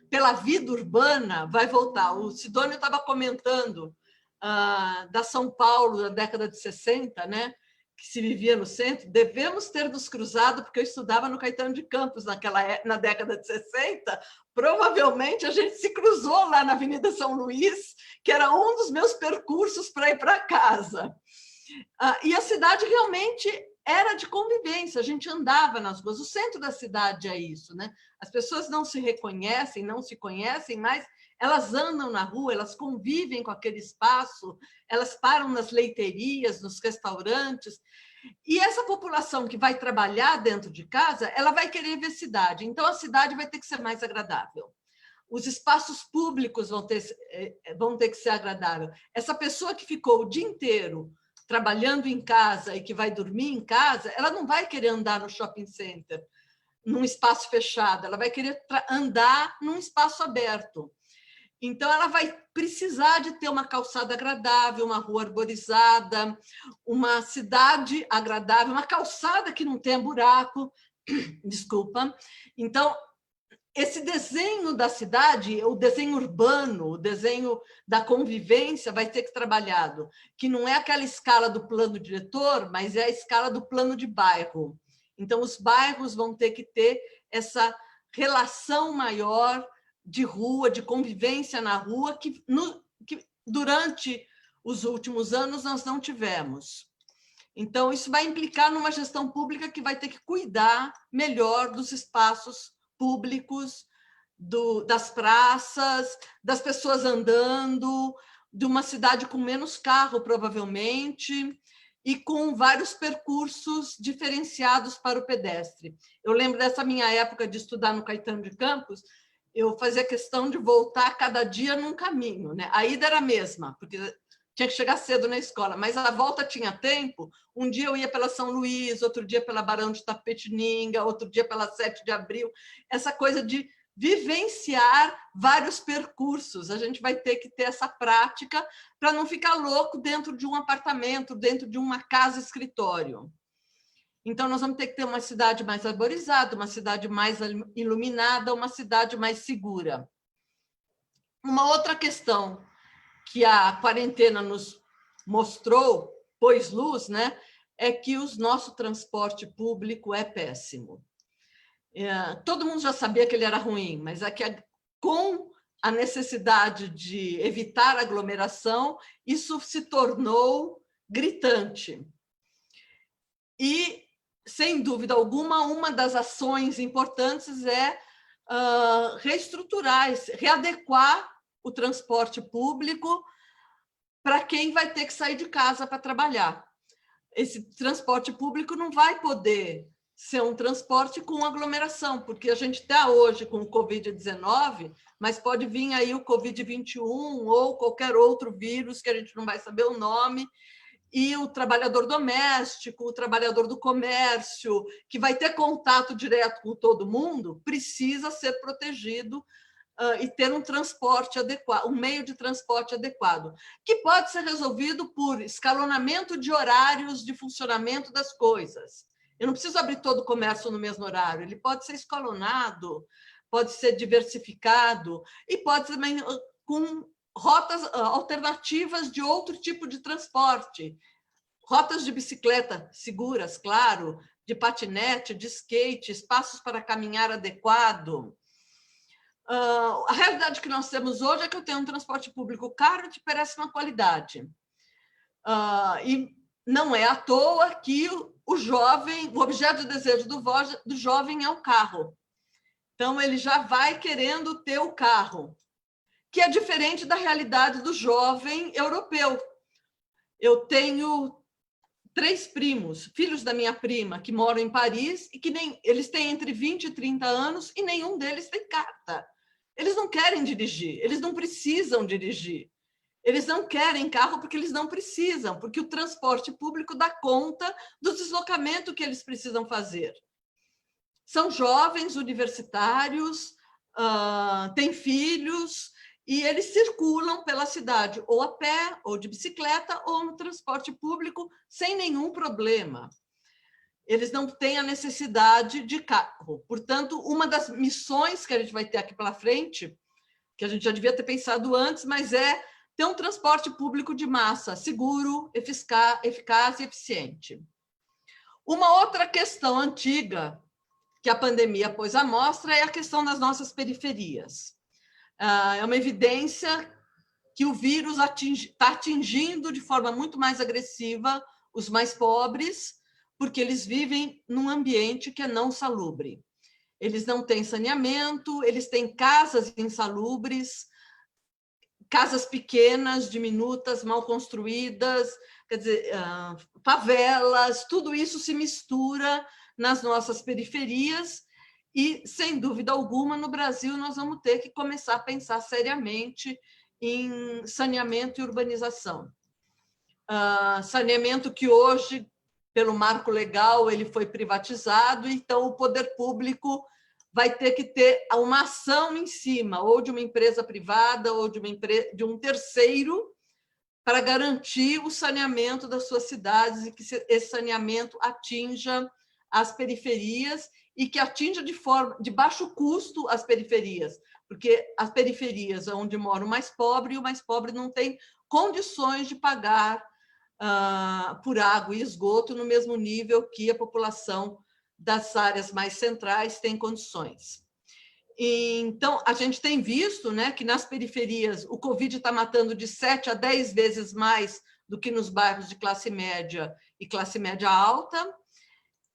D: pela vida urbana vai voltar. O Sidônio estava comentando da São Paulo da década de 60, né, que se vivia no centro. Devemos ter nos cruzado, porque eu estudava no Caetano de Campos na década de 60, provavelmente a gente se cruzou lá na Avenida São Luís, que era um dos meus percursos para ir para casa. E a cidade realmente era de convivência, a gente andava nas ruas. O centro da cidade é isso, né? As pessoas não se reconhecem, não se conhecem, mas elas andam na rua, elas convivem com aquele espaço, elas param nas leiterias, nos restaurantes. E essa população que vai trabalhar dentro de casa, ela vai querer ver cidade. Então, a cidade vai ter que ser mais agradável. Os espaços públicos vão ter que ser agradáveis. Essa pessoa que ficou o dia inteiro trabalhando em casa e que vai dormir em casa, ela não vai querer andar no shopping center, num espaço fechado, ela vai querer andar num espaço aberto. Então, ela vai precisar de ter uma calçada agradável, uma rua arborizada, uma cidade agradável, uma calçada que não tenha buraco, desculpa. Então, esse desenho da cidade, o desenho urbano, o desenho da convivência vai ter que ser trabalhado, que não é aquela escala do plano diretor, mas é a escala do plano de bairro. Então, os bairros vão ter que ter essa relação maior de rua, de convivência na rua, que durante os últimos anos nós não tivemos. Então, isso vai implicar numa gestão pública que vai ter que cuidar melhor dos espaços públicos, das praças, das pessoas andando, de uma cidade com menos carro, provavelmente, e com vários percursos diferenciados para o pedestre. Eu lembro dessa minha época de estudar no Caetano de Campos, eu fazia questão de voltar cada dia num caminho, né? A ida era a mesma, porque tinha que chegar cedo na escola, mas a volta tinha tempo. Um dia eu ia pela São Luís, outro dia pela Barão de Tapetininga, outro dia pela 7 de Abril. Essa coisa de vivenciar vários percursos. A gente vai ter que ter essa prática para não ficar louco dentro de um apartamento, dentro de uma casa-escritório. Então, nós vamos ter que ter uma cidade mais arborizada, uma cidade mais iluminada, uma cidade mais segura. Uma outra questão que a quarentena nos mostrou, pôs luz, né, é que o nosso transporte público é péssimo. Todo mundo já sabia que ele era ruim, mas é que com a necessidade de evitar aglomeração, isso se tornou gritante. E, sem dúvida alguma, uma das ações importantes é reestruturar, readequar o transporte público para quem vai ter que sair de casa para trabalhar. Esse transporte público não vai poder ser um transporte com aglomeração, porque a gente está hoje com o Covid-19, mas pode vir aí o Covid-21 ou qualquer outro vírus que a gente não vai saber o nome, e o trabalhador doméstico, o trabalhador do comércio, que vai ter contato direto com todo mundo, precisa ser protegido e ter um transporte adequado, um meio de transporte adequado, que pode ser resolvido por escalonamento de horários de funcionamento das coisas. Eu não preciso abrir todo o comércio no mesmo horário, ele pode ser escalonado, pode ser diversificado e pode ser também com rotas alternativas de outro tipo de transporte, rotas de bicicleta seguras, claro, de patinete, de skate, espaços para caminhar adequado. A realidade que nós temos hoje é que eu tenho um transporte público caro de péssima qualidade. E não é à toa que o jovem, o objeto de desejo do jovem é o carro. Então, ele já vai querendo ter o carro, que é diferente da realidade do jovem europeu. Eu tenho 3 primos, filhos da minha prima, que moram em Paris, e que eles têm entre 20 e 30 anos, e nenhum deles tem carta. Eles não querem dirigir, eles não precisam dirigir. Eles não querem carro porque eles não precisam, porque o transporte público dá conta do deslocamento que eles precisam fazer. São jovens universitários, têm filhos, e eles circulam pela cidade, ou a pé, ou de bicicleta, ou no transporte público, sem nenhum problema. Eles não têm a necessidade de carro. Portanto, uma das missões que a gente vai ter aqui pela frente, que a gente já devia ter pensado antes, mas é ter um transporte público de massa, seguro, eficaz e eficiente. Uma outra questão antiga que a pandemia pôs à mostra é a questão das nossas periferias. É uma evidência que o vírus está atingindo de forma muito mais agressiva os mais pobres, porque eles vivem num ambiente que é não salubre. Eles não têm saneamento, eles têm casas insalubres, casas pequenas, diminutas, mal construídas, quer dizer, favelas, tudo isso se mistura nas nossas periferias e, sem dúvida alguma, no Brasil nós vamos ter que começar a pensar seriamente em saneamento e urbanização. Saneamento que hoje, pelo marco legal, ele foi privatizado, então o poder público vai ter que ter uma ação em cima, ou de uma empresa privada, ou de um terceiro, para garantir o saneamento das suas cidades e que esse saneamento atinja as periferias e que atinja de baixo custo as periferias, porque as periferias é onde mora o mais pobre, e o mais pobre não tem condições de pagar por água e esgoto no mesmo nível que a população das áreas mais centrais tem condições. Então, a gente tem visto, né, que nas periferias o Covid está matando de 7 a 10 vezes mais do que nos bairros de classe média e classe média alta,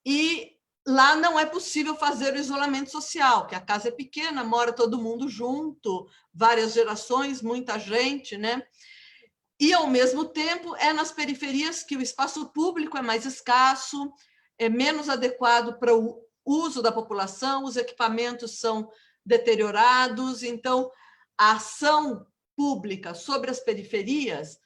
D: e lá não é possível fazer o isolamento social, que a casa é pequena, mora todo mundo junto, várias gerações, muita gente, né? E, ao mesmo tempo, é nas periferias que o espaço público é mais escasso, é menos adequado para o uso da população, os equipamentos são deteriorados, então a ação pública sobre as periferias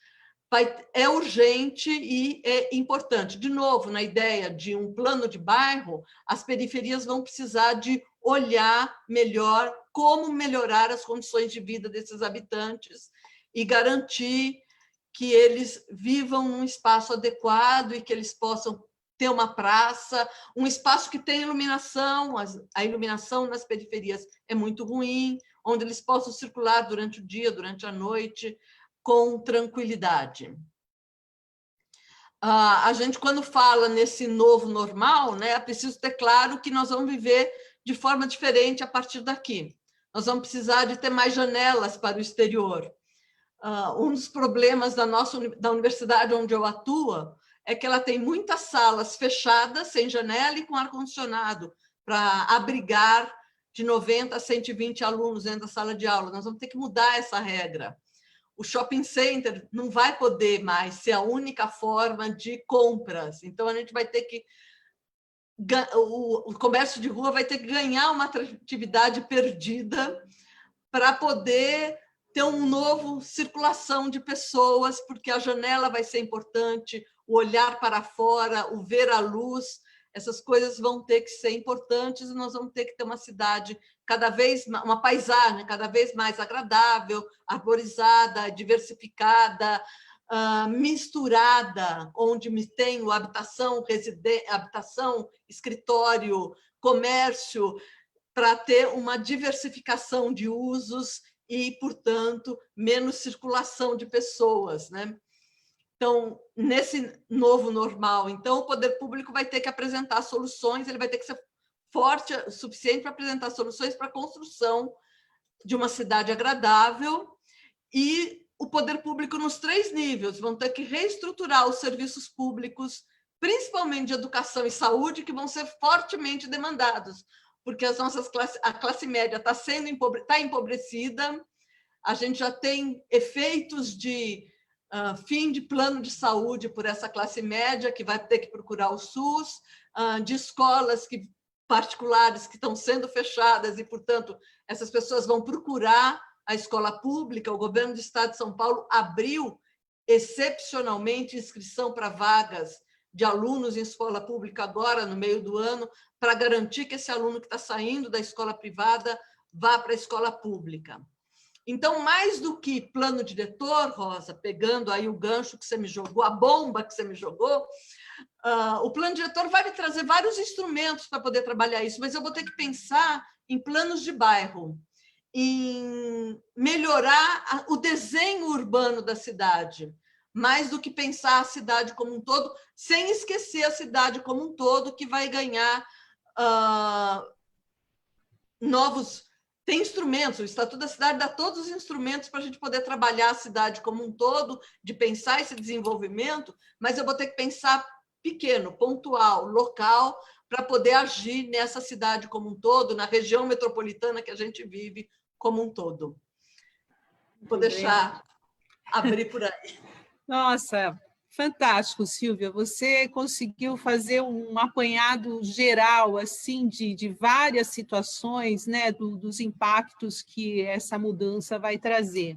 D: é urgente e é importante. De novo, na ideia de um plano de bairro, as periferias vão precisar de olhar melhor como melhorar as condições de vida desses habitantes e garantir que eles vivam num espaço adequado e que eles possam ter uma praça, um espaço que tenha iluminação. A iluminação nas periferias é muito ruim, onde eles possam circular durante o dia, durante a noite, com tranquilidade. A gente, quando fala nesse novo normal, né, é preciso ter claro que nós vamos viver de forma diferente a partir daqui. Nós vamos precisar de ter mais janelas para o exterior. Um dos problemas da universidade onde eu atuo é que ela tem muitas salas fechadas, sem janela e com ar-condicionado, para abrigar de 90 a 120 alunos dentro da sala de aula. Nós vamos ter que mudar essa regra. O shopping center não vai poder mais ser a única forma de compras. Então, a gente vai ter que... O comércio de rua vai ter que ganhar uma atratividade perdida para poder ter uma nova circulação de pessoas, porque a janela vai ser importante, o olhar para fora, o ver a luz, essas coisas vão ter que ser importantes e nós vamos ter que ter uma cidade uma paisagem cada vez mais agradável, arborizada, diversificada, misturada, onde tem habitação, escritório, comércio, para ter uma diversificação de usos e, portanto, menos circulação de pessoas, né? Então, nesse novo normal, então, o poder público vai ter que apresentar soluções, ele vai ter que ser forte o suficiente para apresentar soluções para a construção de uma cidade agradável, e o poder público nos 3 níveis vão ter que reestruturar os serviços públicos, principalmente de educação e saúde, que vão ser fortemente demandados, porque a classe média está empobrecida, a gente já tem efeitos de fim de plano de saúde por essa classe média, que vai ter que procurar o SUS, de escolas particulares que estão sendo fechadas e, portanto, essas pessoas vão procurar a escola pública. O governo do Estado de São Paulo abriu excepcionalmente inscrição para vagas de alunos em escola pública agora, no meio do ano, para garantir que esse aluno que está saindo da escola privada vá para a escola pública. Então, mais do que plano diretor, Rosa, pegando aí o gancho que você me jogou, a bomba que você me jogou, o plano diretor vai me trazer vários instrumentos para poder trabalhar isso, mas eu vou ter que pensar em planos de bairro, em melhorar o desenho urbano da cidade, mais do que pensar a cidade como um todo, sem esquecer a cidade como um todo, que vai ganhar novos... Tem instrumentos, o Estatuto da Cidade dá todos os instrumentos para a gente poder trabalhar a cidade como um todo, de pensar esse desenvolvimento, mas eu vou ter que pensar pequeno, pontual, local, para poder agir nessa cidade como um todo, na região metropolitana que a gente vive como um todo. Vou deixar abrir por aí.
B: Nossa, fantástico, Silvia. Você conseguiu fazer um apanhado geral assim de várias situações, né, dos impactos que essa mudança vai trazer.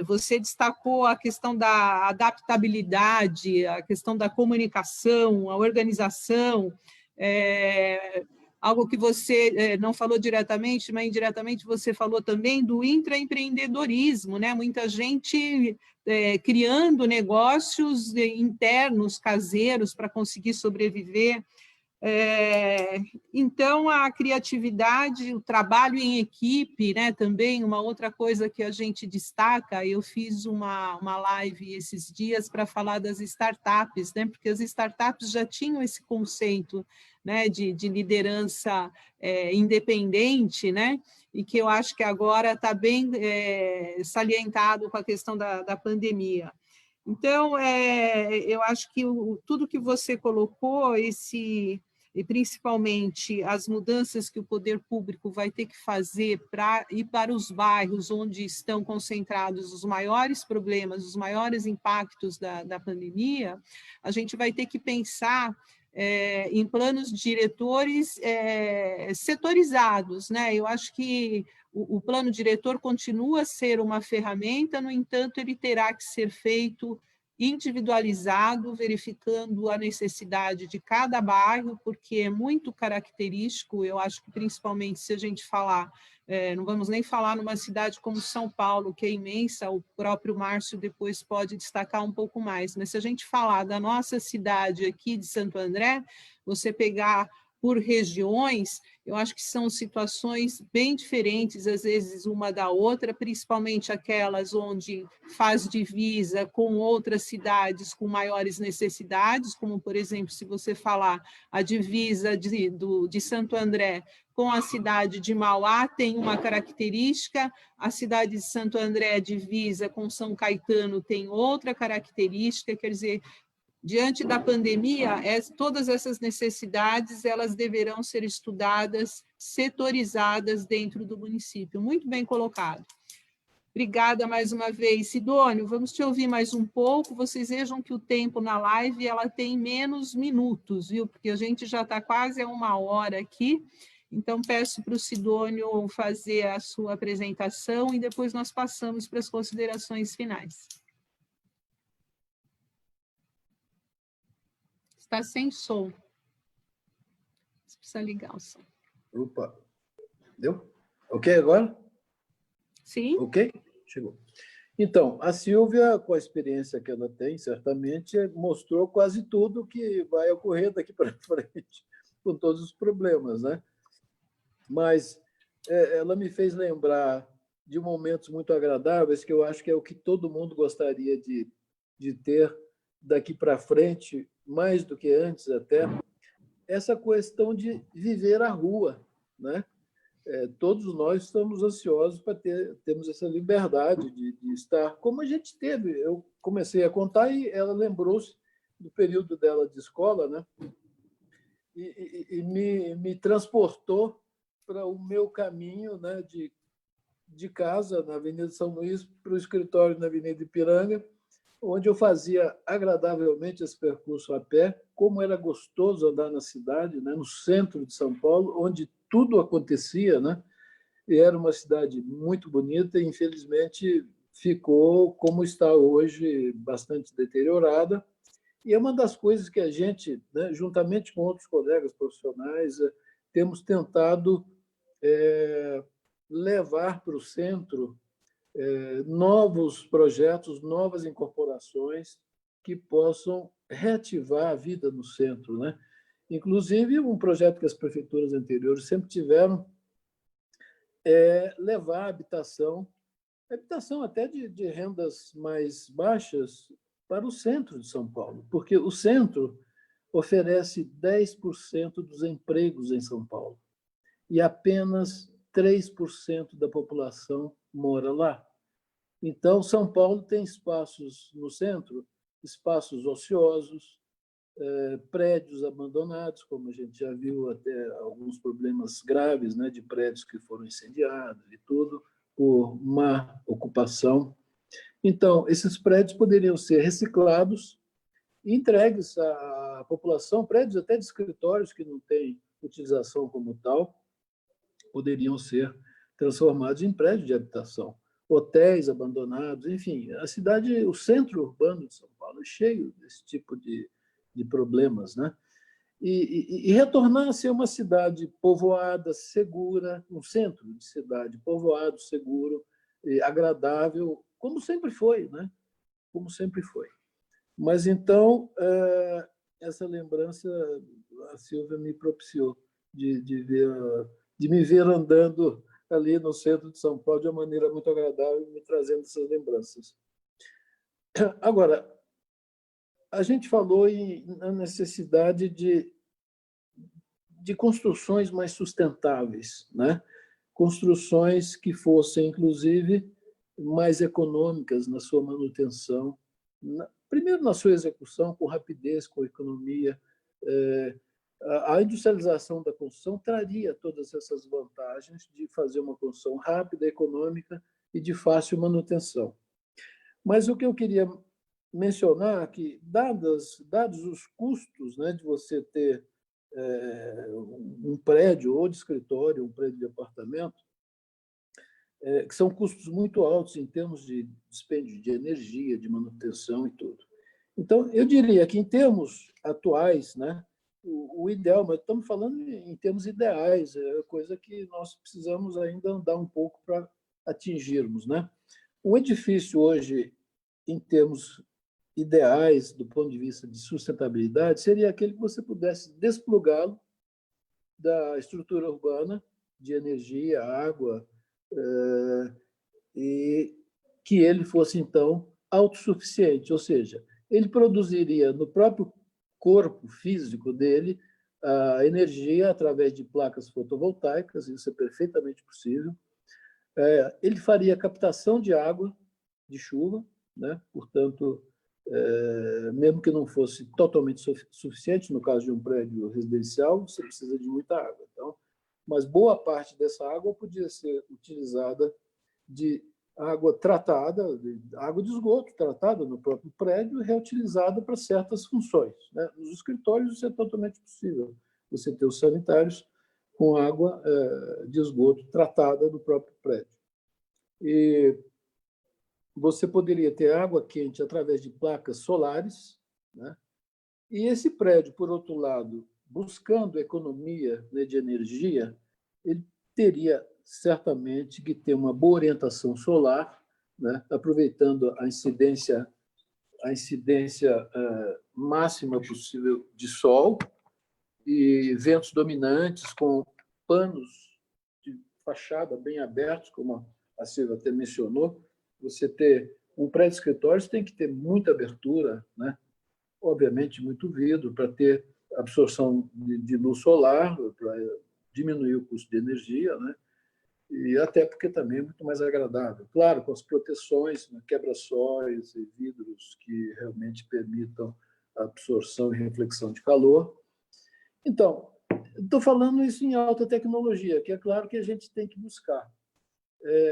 B: Você destacou a questão da adaptabilidade, a questão da comunicação, a organização, algo que você não falou diretamente, mas indiretamente você falou também do intraempreendedorismo, né? Muita gente criando negócios internos, caseiros, para conseguir sobreviver. Então, a criatividade, o trabalho em equipe, né, também uma outra coisa que a gente destaca. Eu fiz uma live esses dias para falar das startups, né, porque as startups já tinham esse conceito, né, de liderança independente, né, e que eu acho que agora está bem salientado com a questão da pandemia. Então, eu acho que tudo que você colocou, e principalmente as mudanças que o poder público vai ter que fazer para ir para os bairros onde estão concentrados os maiores problemas, os maiores impactos da pandemia, a gente vai ter que pensar em planos diretores setorizados, né? Eu acho que o plano diretor continua a ser uma ferramenta, no entanto, ele terá que ser feito individualizado, verificando a necessidade de cada bairro, porque é muito característico. Eu acho que, principalmente, se a gente falar, não vamos nem falar numa cidade como São Paulo, que é imensa, o próprio Márcio depois pode destacar um pouco mais, mas se a gente falar da nossa cidade aqui de Santo André, você pegar por regiões, eu acho que são situações bem diferentes, às vezes, uma da outra, principalmente aquelas onde faz divisa com outras cidades com maiores necessidades, como, por exemplo, se você falar a divisa de Santo André com a cidade de Mauá, tem uma característica, a cidade de Santo André, divisa com São Caetano, tem outra característica, quer dizer, diante da pandemia, todas essas necessidades elas deverão ser estudadas, setorizadas dentro do município. Muito bem colocado. Obrigada mais uma vez. Sidônio, vamos te ouvir mais um pouco. Vocês vejam que o tempo na live ela tem menos minutos, viu? Porque a gente já está quase a 1 hora aqui. Então, peço para o Sidônio fazer a sua apresentação e depois nós passamos para as considerações finais. Está sem som. Você precisa ligar o som.
A: Opa, deu? Ok agora?
B: Sim.
A: Ok? Chegou. Então, a Silvia, com a experiência que ela tem, certamente mostrou quase tudo que vai ocorrer daqui para frente, com todos os problemas, né? Mas ela me fez lembrar de momentos muito agradáveis, que eu acho que é o que todo mundo gostaria de ter daqui para frente, mais do que antes até, essa questão de viver a rua, né? Todos nós estamos ansiosos para termos essa liberdade de estar como a gente teve. Eu comecei a contar e ela lembrou-se do período dela de escola, né? E me transportou para o meu caminho, né, de casa, na Avenida São Luís, para o escritório na Avenida Ipiranga, onde eu fazia agradavelmente esse percurso a pé. Como era gostoso andar na cidade, né, no centro de São Paulo, onde tudo acontecia, né? e era uma cidade muito bonita e, infelizmente, ficou como está hoje, bastante deteriorada. E é uma das coisas que a gente, né, juntamente com outros colegas profissionais, temos tentado levar para o centro novos projetos, novas incorporações que possam reativar a vida no centro, né? Inclusive, um projeto que as prefeituras anteriores sempre tiveram é levar a habitação até de rendas mais baixas, para o centro de São Paulo, porque o centro oferece 10% dos empregos em São Paulo e apenas 3% da população mora lá. Então, São Paulo tem espaços no centro, espaços ociosos, prédios abandonados, como a gente já viu até alguns problemas graves, né, de prédios que foram incendiados e tudo, por má ocupação. Então, esses prédios poderiam ser reciclados e entregues à população, prédios até de escritórios que não têm utilização como tal, poderiam ser transformados em prédios de habitação, hotéis abandonados, enfim, a cidade, o centro urbano de São Paulo é cheio desse tipo de problemas, né? E retornar a ser uma cidade povoada, segura, um centro de cidade povoado, seguro, agradável, como sempre foi, né? Como sempre foi. Mas então essa lembrança a Silvia me propiciou de me ver andando ali no centro de São Paulo de uma maneira muito agradável, me trazendo essas lembranças. Agora, a gente falou na necessidade de construções mais sustentáveis, né? Construções que fossem, inclusive, mais econômicas na sua manutenção, primeiro na sua execução, com rapidez, com economia. A industrialização da construção traria todas essas vantagens de fazer uma construção rápida, econômica e de fácil manutenção. Mas o que eu queria mencionar é que, dados os custos, né, de você ter um prédio ou de escritório, um prédio de apartamento, que são custos muito altos em termos de dispêndio de energia, de manutenção e tudo. Então, eu diria que, em termos atuais, né, o ideal, mas estamos falando em termos ideais, é coisa que nós precisamos ainda andar um pouco para atingirmos, né? Um edifício hoje, em termos ideais, do ponto de vista de sustentabilidade, seria aquele que você pudesse desplugá-lo da estrutura urbana, de energia, água, e que ele fosse, então, autossuficiente, ou seja, ele produziria no próprio corpo físico dele a energia através de placas fotovoltaicas, isso é perfeitamente possível. Ele faria captação de água de chuva, né? Portanto, mesmo que não fosse totalmente suficiente, no caso de um prédio residencial, você precisa de muita água. Então, mas boa parte dessa água podia ser utilizada de água tratada, água de esgoto tratada no próprio prédio e reutilizada para certas funções, né? Nos escritórios isso é totalmente possível, você ter os sanitários com água de esgoto tratada no próprio prédio. E você poderia ter água quente através de placas solares, né? E esse prédio, por outro lado, buscando economia, né, de energia, ele teria certamente que ter uma boa orientação solar, né, aproveitando a incidência máxima possível de sol e ventos dominantes, com panos de fachada bem abertos, como a Silvia até mencionou. Você ter um prédio de escritórios tem que ter muita abertura, né? Obviamente muito vidro, para ter absorção de luz solar, para diminuir o custo de energia, né? E até porque também é muito mais agradável. Claro, com as proteções, né, quebra-sóis e vidros que realmente permitam a absorção e reflexão de calor. Então, estou falando isso em alta tecnologia, que é claro que a gente tem que buscar.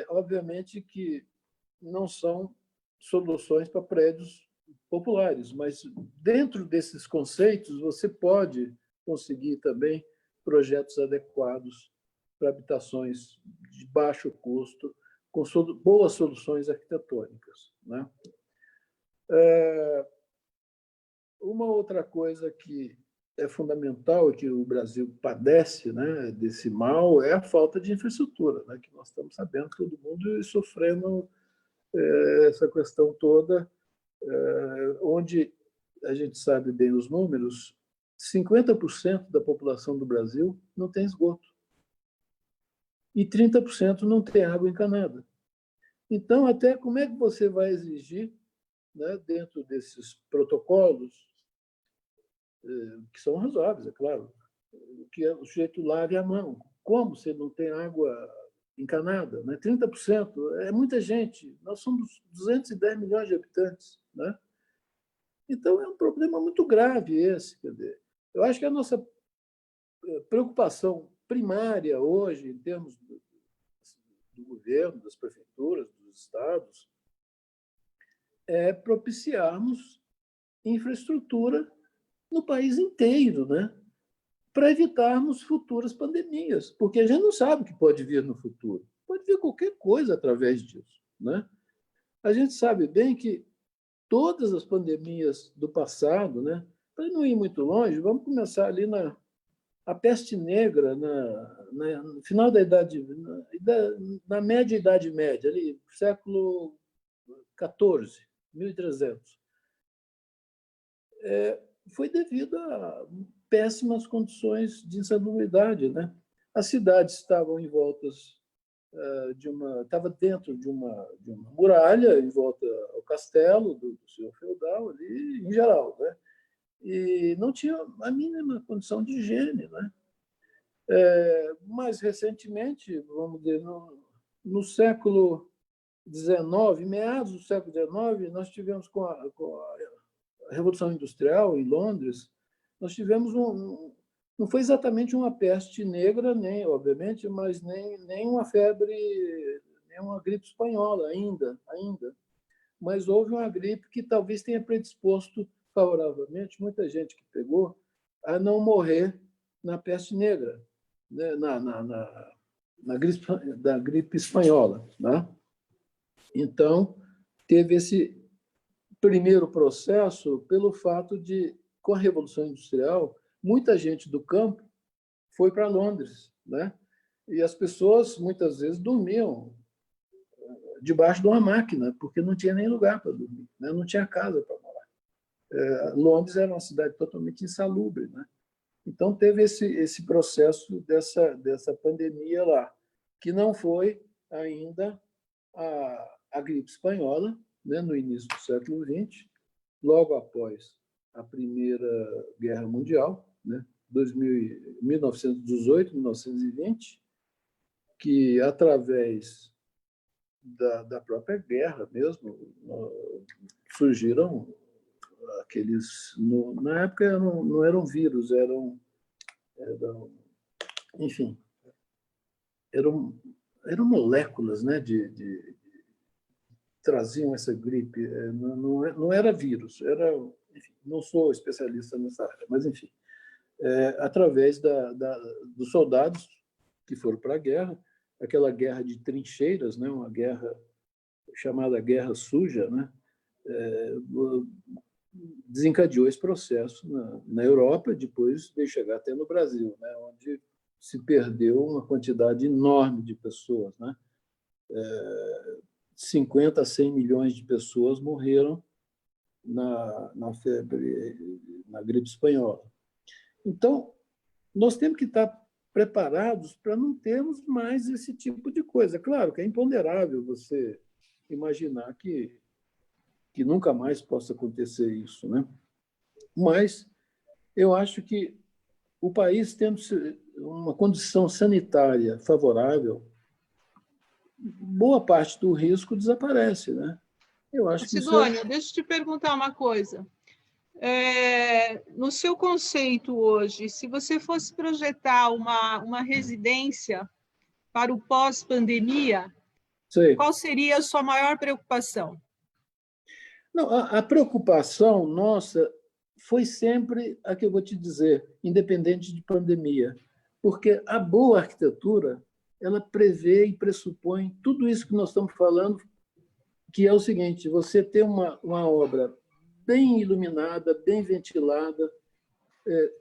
A: Obviamente que não são soluções para prédios populares, mas dentro desses conceitos você pode conseguir também projetos adequados para habitações de baixo custo, com boas soluções arquitetônicas, né? Uma outra coisa que é fundamental, que o Brasil padece, né, desse mal, é a falta de infraestrutura, né, que nós estamos sabendo, todo mundo sofrendo essa questão toda, onde a gente sabe bem os números, 50% da população do Brasil não tem esgoto e 30% não tem água encanada. Então, até como é que você vai exigir, né, dentro desses protocolos, que são razoáveis, é claro, que o sujeito lave a mão? Como se não tem água encanada? Né? 30% é muita gente. Nós somos 210 milhões de habitantes. Né? Então, é um problema muito grave esse. Quer dizer, eu acho que a nossa preocupação primária hoje, em termos do governo, das prefeituras, dos estados, é propiciarmos infraestrutura no país inteiro, né? Para evitarmos futuras pandemias, porque a gente não sabe o que pode vir no futuro. Pode vir qualquer coisa através disso, né? A gente sabe bem que todas as pandemias do passado, né? Para não ir muito longe, vamos começar ali a peste negra, no final da na média Idade Média, ali, século XIV, 1300. Foi devido a péssimas condições de insalubridade, né? As cidades estavam em voltas estava dentro de uma muralha em volta ao castelo do senhor feudal ali, em geral, né? E não tinha a mínima condição de higiene, né? Mais recentemente, vamos dizer, no século XIX, meados do século XIX, nós tivemos com a Revolução Industrial em Londres, nós tivemos não foi exatamente uma peste negra, nem, obviamente, mas nem uma febre, nem uma gripe espanhola ainda. Mas houve uma gripe que talvez tenha predisposto favoravelmente muita gente que pegou a não morrer na peste negra, né? Da gripe espanhola, né? Então, teve esse primeiro processo pelo fato de, com a Revolução Industrial, muita gente do campo foi para Londres, né? E as pessoas, muitas vezes, dormiam debaixo de uma máquina, porque não tinha nem lugar para dormir, né? Não tinha casa para morar. Londres era uma cidade totalmente insalubre, né? Então, teve esse processo dessa pandemia lá, que não foi ainda a gripe espanhola, né, no início do século XX, logo após a Primeira Guerra Mundial, né, 1918, 1920, que, através da própria guerra mesmo, surgiram aqueles... Na época não eram vírus, enfim, eram moléculas, né, traziam essa gripe. Não era vírus, enfim, não sou especialista nessa área, mas, enfim, através dos soldados que foram para a guerra, aquela guerra de trincheiras, né, uma guerra chamada Guerra Suja, né, desencadeou esse processo na Europa, depois veio chegar até no Brasil, né, onde se perdeu uma quantidade enorme de pessoas, né? 50 a 100 milhões de pessoas morreram na febre, na gripe espanhola. Então, nós temos que estar preparados para não termos mais esse tipo de coisa. Claro que é imponderável você imaginar que nunca mais possa acontecer isso, né? Mas eu acho que o país, tendo uma condição sanitária favorável, boa parte do risco desaparece, né? Eu acho que
B: Sidônia, deixa eu te perguntar uma coisa. No seu conceito hoje, se você fosse projetar uma residência para o pós-pandemia, qual seria a sua maior preocupação?
A: Não, a preocupação nossa foi sempre a que eu vou te dizer, independente de pandemia, porque a boa arquitetura ela prevê e pressupõe tudo isso que nós estamos falando, que é o seguinte: você ter uma obra bem iluminada, bem ventilada,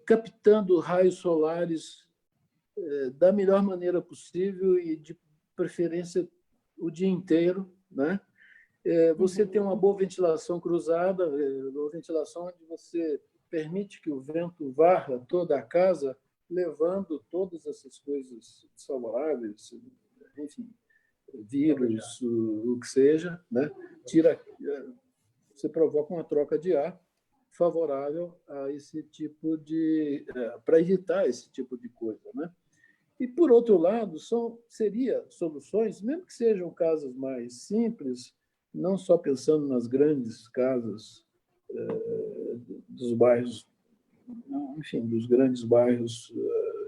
A: captando raios solares da melhor maneira possível e, de preferência, o dia inteiro, né? Você tem uma boa ventilação cruzada, uma ventilação onde você permite que o vento varra toda a casa, levando todas essas coisas desfavoráveis, enfim, vírus, o que seja, né? Você provoca uma troca de ar favorável a esse tipo de, para evitar esse tipo de coisa, né? E por outro lado, seria soluções, mesmo que sejam casas mais simples, não só pensando nas grandes casas dos bairros, enfim, dos grandes bairros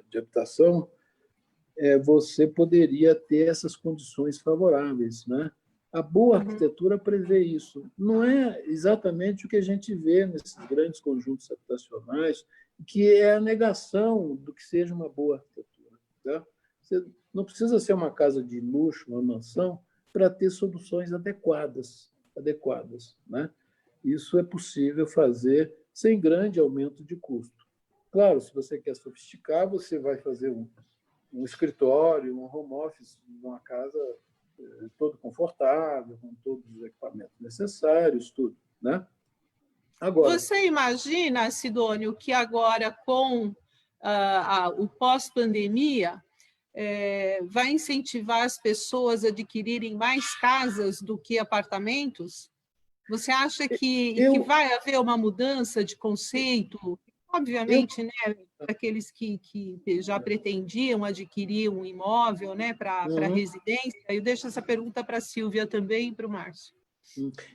A: de habitação, você poderia ter essas condições favoráveis, né? A boa arquitetura prevê isso. Não é exatamente o que a gente vê nesses grandes conjuntos habitacionais, que é a negação do que seja uma boa arquitetura. Tá? Você não precisa ser uma casa de luxo, uma mansão, para ter soluções adequadas, né? Isso é possível fazer sem grande aumento de custo. Claro, se você quer sofisticar, você vai fazer um escritório, um home office, uma casa todo confortável, com todos os equipamentos necessários, tudo, né? Agora,
B: você imagina, Sidônio, que agora com o pós-pandemia vai incentivar as pessoas a adquirirem mais casas do que apartamentos? Você acha que vai haver uma mudança de conceito? Obviamente, né, para aqueles que já pretendiam adquirir um imóvel, né, para residência. Eu deixo essa pergunta para a Silvia também e para o Márcio.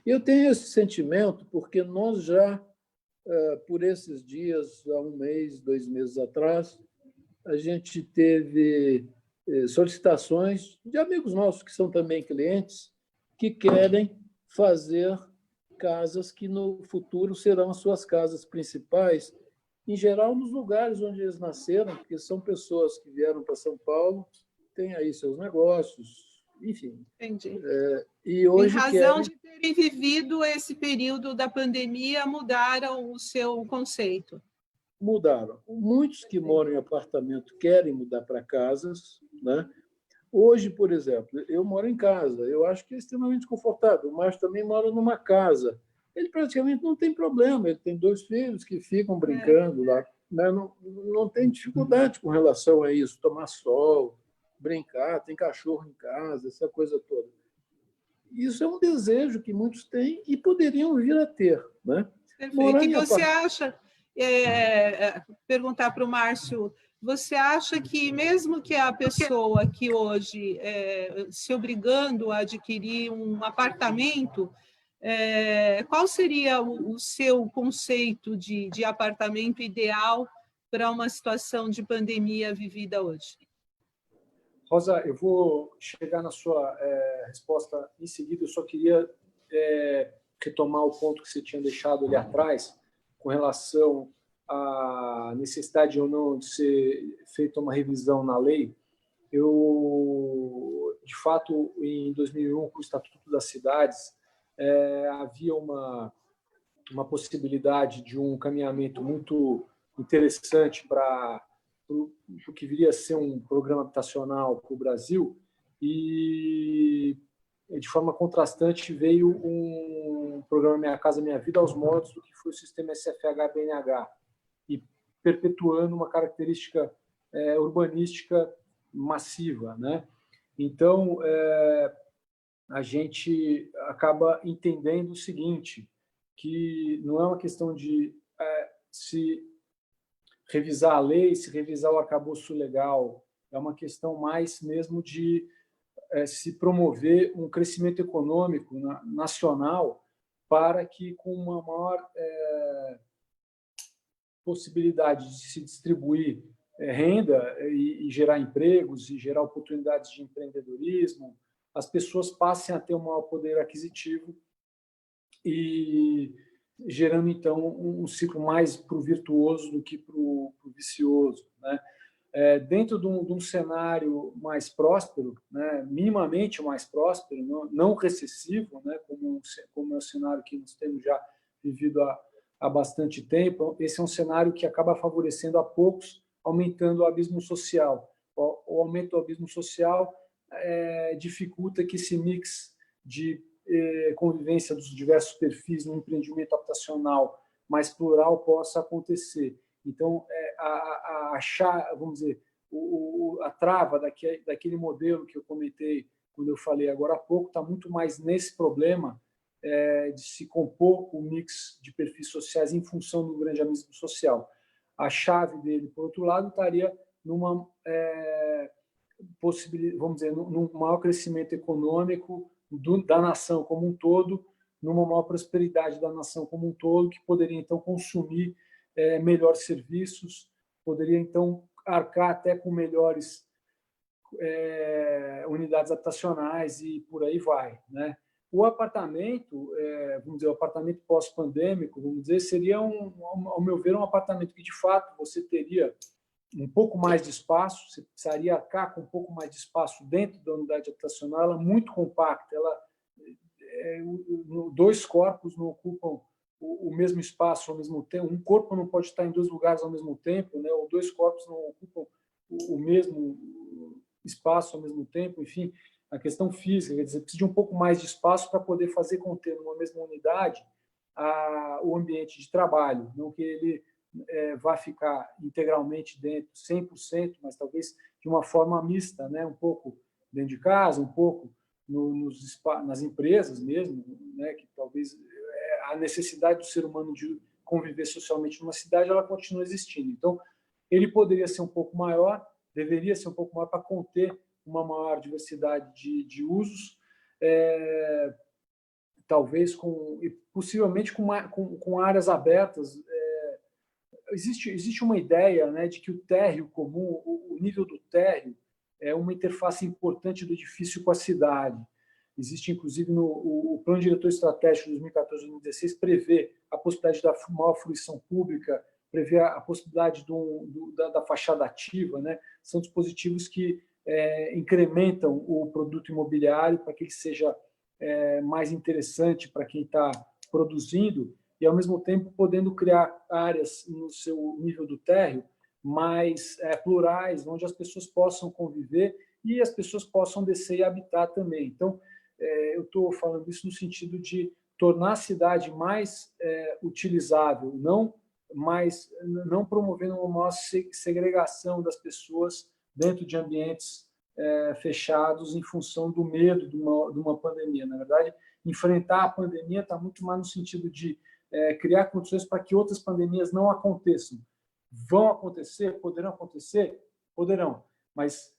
A: Eu tenho esse sentimento porque nós já, por esses dias, há 1 mês, 2 meses atrás, a gente teve solicitações de amigos nossos, que são também clientes, que querem fazer casas que no futuro serão as suas casas principais, em geral nos lugares onde eles nasceram, porque são pessoas que vieram para São Paulo, têm aí seus negócios, enfim.
B: Entendi.
A: E hoje
B: em razão de terem vivido esse período da pandemia, mudaram o seu conceito.
A: Mudaram. Muitos que moram em apartamento querem mudar para casas, né? Hoje, por exemplo, eu moro em casa, eu acho que é extremamente confortável, mas também mora numa casa. Ele praticamente não tem problema, ele tem 2 filhos que ficam brincando lá, né? Não tem dificuldade com relação a isso, tomar sol, brincar, tem cachorro em casa, essa coisa toda. Isso é um desejo que muitos têm e poderiam vir a ter, né?
B: Perfeito. E você acha, perguntar para o Márcio, você acha que mesmo que a pessoa que hoje se obrigando a adquirir um apartamento, qual seria o seu conceito de apartamento ideal para uma situação de pandemia vivida hoje?
C: Rosa, eu vou chegar na sua resposta em seguida. Eu só queria retomar o ponto que você tinha deixado ali atrás, com relação à necessidade ou não de ser feita uma revisão na lei. De fato, em 2001, com o Estatuto das Cidades, havia uma possibilidade de um caminhamento muito interessante para o que viria a ser um programa habitacional para o Brasil, e, de forma contrastante, veio um programa Minha Casa Minha Vida aos moldes do que foi o sistema SFH-BNH, e perpetuando uma característica urbanística massiva, né? Então, a gente acaba entendendo o seguinte, que não é uma questão de se revisar a lei, se revisar o arcabouço legal, é uma questão mais mesmo de se promover um crescimento econômico nacional para que, com uma maior possibilidade de se distribuir renda e gerar empregos e gerar oportunidades de empreendedorismo, as pessoas passem a ter um maior poder aquisitivo e gerando, então, um ciclo mais para o virtuoso do que para o vicioso, né? dentro de um cenário mais próspero, né, minimamente mais próspero, não recessivo, né, como é o cenário que nós temos já vivido há bastante tempo, esse é um cenário que acaba favorecendo a poucos, aumentando o abismo social. O aumento do abismo social dificulta que esse mix de convivência dos diversos perfis no empreendimento habitacional mais plural possa acontecer. Então, vamos dizer, a trava daquele modelo que eu comentei quando eu falei agora há pouco está muito mais nesse problema de se compor o mix de perfis sociais em função do grande abismo social. A chave dele, por outro lado, estaria numa possibilidade, vamos dizer, num maior crescimento econômico da nação como um todo, numa maior prosperidade da nação como um todo, que poderia, então, consumir melhores serviços, poderia, então, arcar até com melhores unidades habitacionais e por aí vai, né? O apartamento, vamos dizer, o apartamento pós-pandêmico, vamos dizer, seria, ao meu ver, um apartamento que, de fato, você teria um pouco mais de espaço, você precisaria arcar com um pouco mais de espaço dentro da unidade habitacional, ela é muito compacta, dois corpos não ocupam o mesmo espaço ao mesmo tempo, um corpo não pode estar em dois lugares ao mesmo tempo, né? Ou dois corpos não ocupam o mesmo espaço ao mesmo tempo, enfim, a questão física, quer dizer, precisa de um pouco mais de espaço para poder fazer conter numa mesma unidade o ambiente de trabalho, não que ele vá ficar integralmente dentro, 100%, mas talvez de uma forma mista, né? Um pouco dentro de casa, um pouco nas empresas mesmo, né? Que talvez a necessidade do ser humano de conviver socialmente numa cidade, ela continua existindo. Então, ele poderia ser um pouco maior, deveria ser um pouco maior para conter uma maior diversidade de usos, talvez possivelmente com áreas abertas. Existe uma ideia, né, de que o térreo comum, o nível do térreo, é uma interface importante do edifício com a cidade. Existe, inclusive, o Plano Diretor Estratégico de 2014-2016 prevê a possibilidade da maior fruição pública, prevê a possibilidade da fachada ativa, né? São dispositivos que incrementam o produto imobiliário para que ele seja mais interessante para quem está produzindo e, ao mesmo tempo, podendo criar áreas no seu nível do térreo mais plurais, onde as pessoas possam conviver e as pessoas possam descer e habitar também. Então, eu estou falando isso no sentido de tornar a cidade mais utilizável, não promovendo uma maior segregação das pessoas dentro de ambientes fechados em função do medo de uma pandemia. Na verdade, enfrentar a pandemia está muito mais no sentido de criar condições para que outras pandemias não aconteçam. Vão acontecer? Poderão acontecer? Poderão. Mas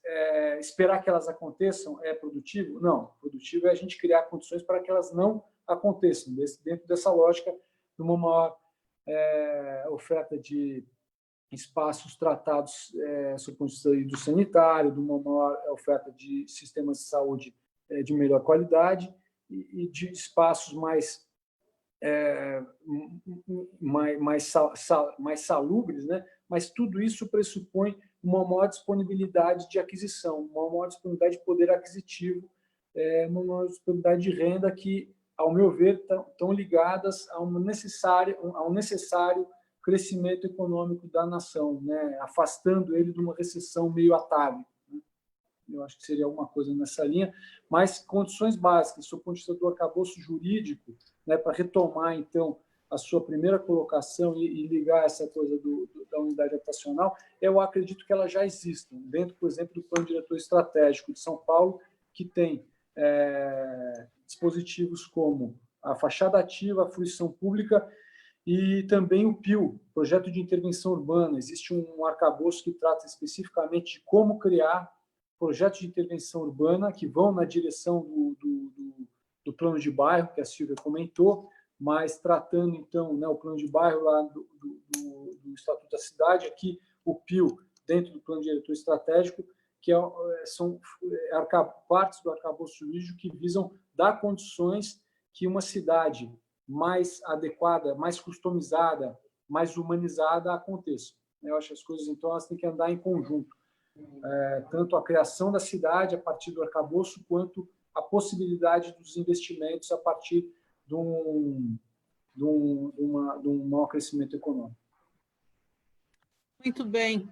C: esperar que elas aconteçam é produtivo? Não. Produtivo é a gente criar condições para que elas não aconteçam, dentro dessa lógica de uma maior oferta de espaços tratados sob o ponto de vista do sanitário, de uma maior oferta de sistemas de saúde de melhor qualidade e de espaços mais salubres, né? Mas tudo isso pressupõe uma maior disponibilidade de aquisição, uma maior disponibilidade de poder aquisitivo, uma maior disponibilidade de renda que, ao meu ver, estão ligadas a um necessário crescimento econômico da nação, né? Afastando ele de uma recessão meio atávica. Né? Eu acho que seria alguma coisa nessa linha, mas condições básicas, do ponto de vista do arcabouço jurídico, né, para retomar, então, a sua primeira colocação e ligar essa coisa da unidade habitacional, eu acredito que elas já existem, dentro, por exemplo, do Plano Diretor Estratégico de São Paulo, que tem dispositivos como a fachada ativa, a fruição pública e também o PIU, Projeto de Intervenção Urbana. Existe um arcabouço que trata especificamente de como criar projetos de intervenção urbana que vão na direção do plano de bairro, que a Silvia comentou, mas tratando, então, né, o plano de bairro lá do Estatuto da Cidade, aqui o PIU, dentro do Plano Diretor Estratégico, que são partes do arcabouço jurídico que visam dar condições que uma cidade mais adequada, mais customizada, mais humanizada aconteça. Eu acho que as coisas, então, elas têm que andar em conjunto. tanto a criação da cidade a partir do arcabouço, quanto a possibilidade dos investimentos a partir de um maior crescimento econômico.
B: Muito bem.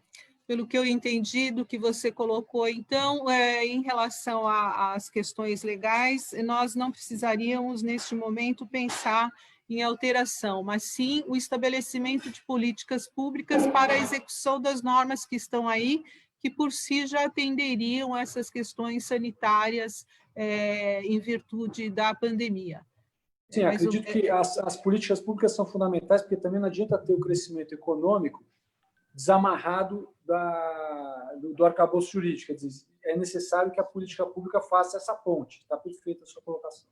B: Pelo que eu entendi do que você colocou, então, em relação às questões legais, nós não precisaríamos, neste momento, pensar em alteração, mas sim o estabelecimento de políticas públicas para a execução das normas que estão aí, que por si já atenderiam essas questões sanitárias em virtude da pandemia.
C: Sim, acredito que as políticas públicas são fundamentais, porque também não adianta ter o crescimento econômico desamarrado do arcabouço jurídico. Quer dizer, é necessário que a política pública faça essa ponte. Está perfeita a sua colocação.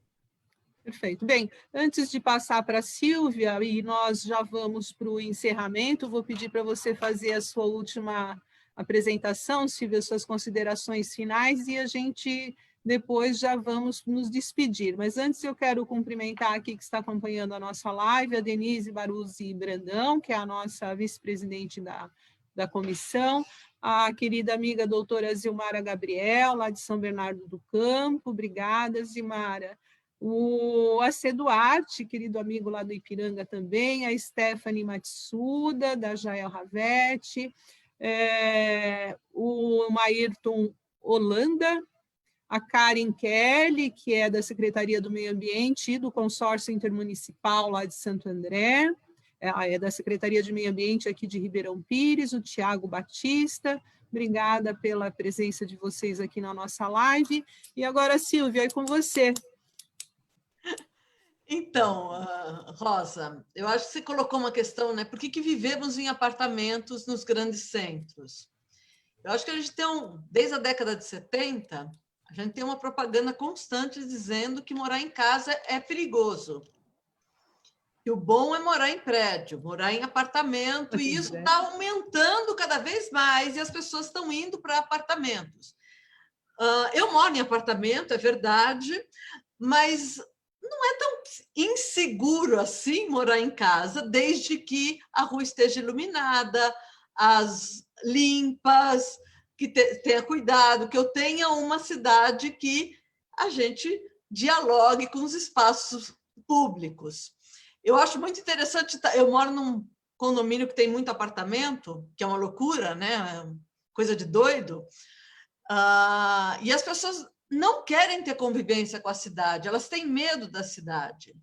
B: Perfeito. Bem, antes de passar para a Sílvia, e nós já vamos para o encerramento, vou pedir para você fazer a sua última apresentação, Sílvia, suas considerações finais, e a gente depois já vamos nos despedir. Mas antes eu quero cumprimentar aqui que está acompanhando a nossa live, a Denise Baruzzi Brandão, que é a nossa vice-presidente da comissão, a querida amiga doutora Zilmara Gabriel, lá de São Bernardo do Campo. Obrigada, Zilmara. O AC Duarte, querido amigo lá do Ipiranga também, a Stephanie Matsuda, da Jael Ravetti, o Maírton Holanda, a Karen Kelly, que é da Secretaria do Meio Ambiente e do Consórcio Intermunicipal lá de Santo André, ela é da Secretaria de Meio Ambiente aqui de Ribeirão Pires, o Tiago Batista. Obrigada pela presença de vocês aqui na nossa live. E agora, Sílvia, é com você.
D: Então, Rosa, eu acho que você colocou uma questão, né? Por que vivemos em apartamentos nos grandes centros? Eu acho que a gente tem, desde a década de 70, a gente tem uma propaganda constante dizendo que morar em casa é perigoso. E o bom é morar em prédio, morar em apartamento, e isso está aumentando cada vez mais, e as pessoas estão indo para apartamentos. Eu moro em apartamento, é verdade, mas não é tão inseguro assim morar em casa, desde que a rua esteja iluminada, as limpas, que tenha cuidado, que eu tenha uma cidade que a gente dialogue com os espaços públicos. Eu acho muito interessante, eu moro num condomínio que tem muito apartamento, que é uma loucura, né? Coisa de doido, e as pessoas não querem ter convivência com a cidade, elas têm medo da cidade.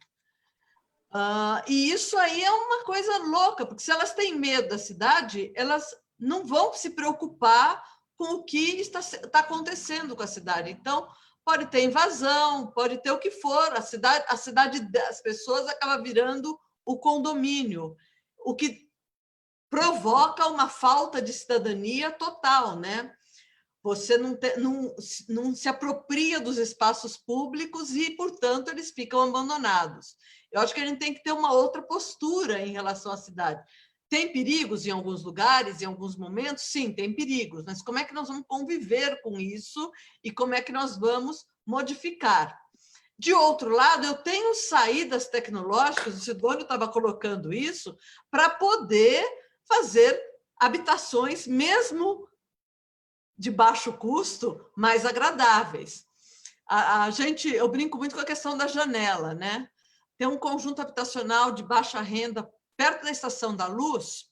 D: E isso aí é uma coisa louca, porque se elas têm medo da cidade, elas não vão se preocupar com o que está acontecendo com a cidade. Então, pode ter invasão, pode ter o que for, a cidade das pessoas acaba virando o condomínio, o que provoca uma falta de cidadania total, né? Você não se apropria dos espaços públicos e, portanto, eles ficam abandonados. Eu acho que a gente tem que ter uma outra postura em relação à cidade. Tem perigos em alguns lugares, em alguns momentos? Sim, tem perigos, mas como é que nós vamos conviver com isso e como é que nós vamos modificar? De outro lado, eu tenho saídas tecnológicas, o Sidônio estava colocando isso, para poder fazer habitações, mesmo de baixo custo, mais agradáveis. Eu brinco muito com a questão da janela, né? Tem um conjunto habitacional de baixa renda perto da Estação da Luz,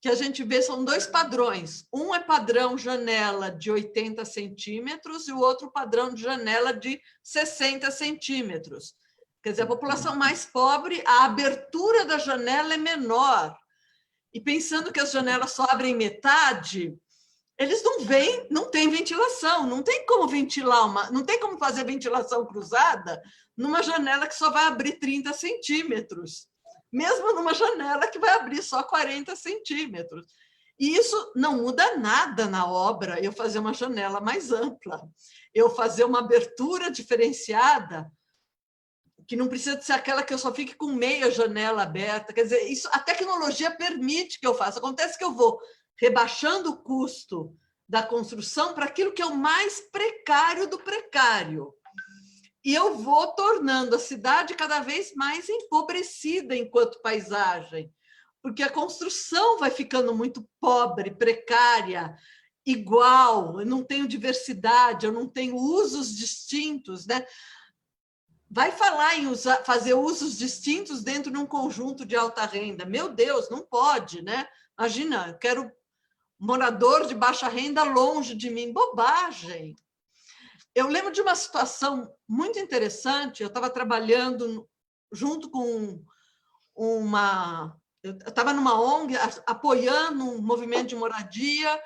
D: que a gente vê, são dois padrões. Um é padrão janela de 80 centímetros e o outro padrão de janela de 60 centímetros. Quer dizer, a população mais pobre, a abertura da janela é menor. E pensando que as janelas só abrem metade, eles não têm ventilação, não tem como ventilar não tem como fazer ventilação cruzada numa janela que só vai abrir 30 centímetros, mesmo numa janela que vai abrir só 40 centímetros. E isso não muda nada na obra, eu fazer uma janela mais ampla, eu fazer uma abertura diferenciada, que não precisa ser aquela que eu só fique com meia janela aberta. Quer dizer, isso, a tecnologia permite que eu faça. Acontece que eu vou rebaixando o custo da construção para aquilo que é o mais precário do precário. E eu vou tornando a cidade cada vez mais empobrecida enquanto paisagem, porque a construção vai ficando muito pobre, precária, igual, eu não tenho diversidade, eu não tenho usos distintos, né? Vai falar em fazer usos distintos dentro de um conjunto de alta renda. Meu Deus, não pode, né? Imagina, eu quero morador de baixa renda longe de mim. Bobagem. Eu lembro de uma situação muito interessante. Eu estava trabalhando junto com uma... Eu estava numa ONG apoiando um movimento de moradia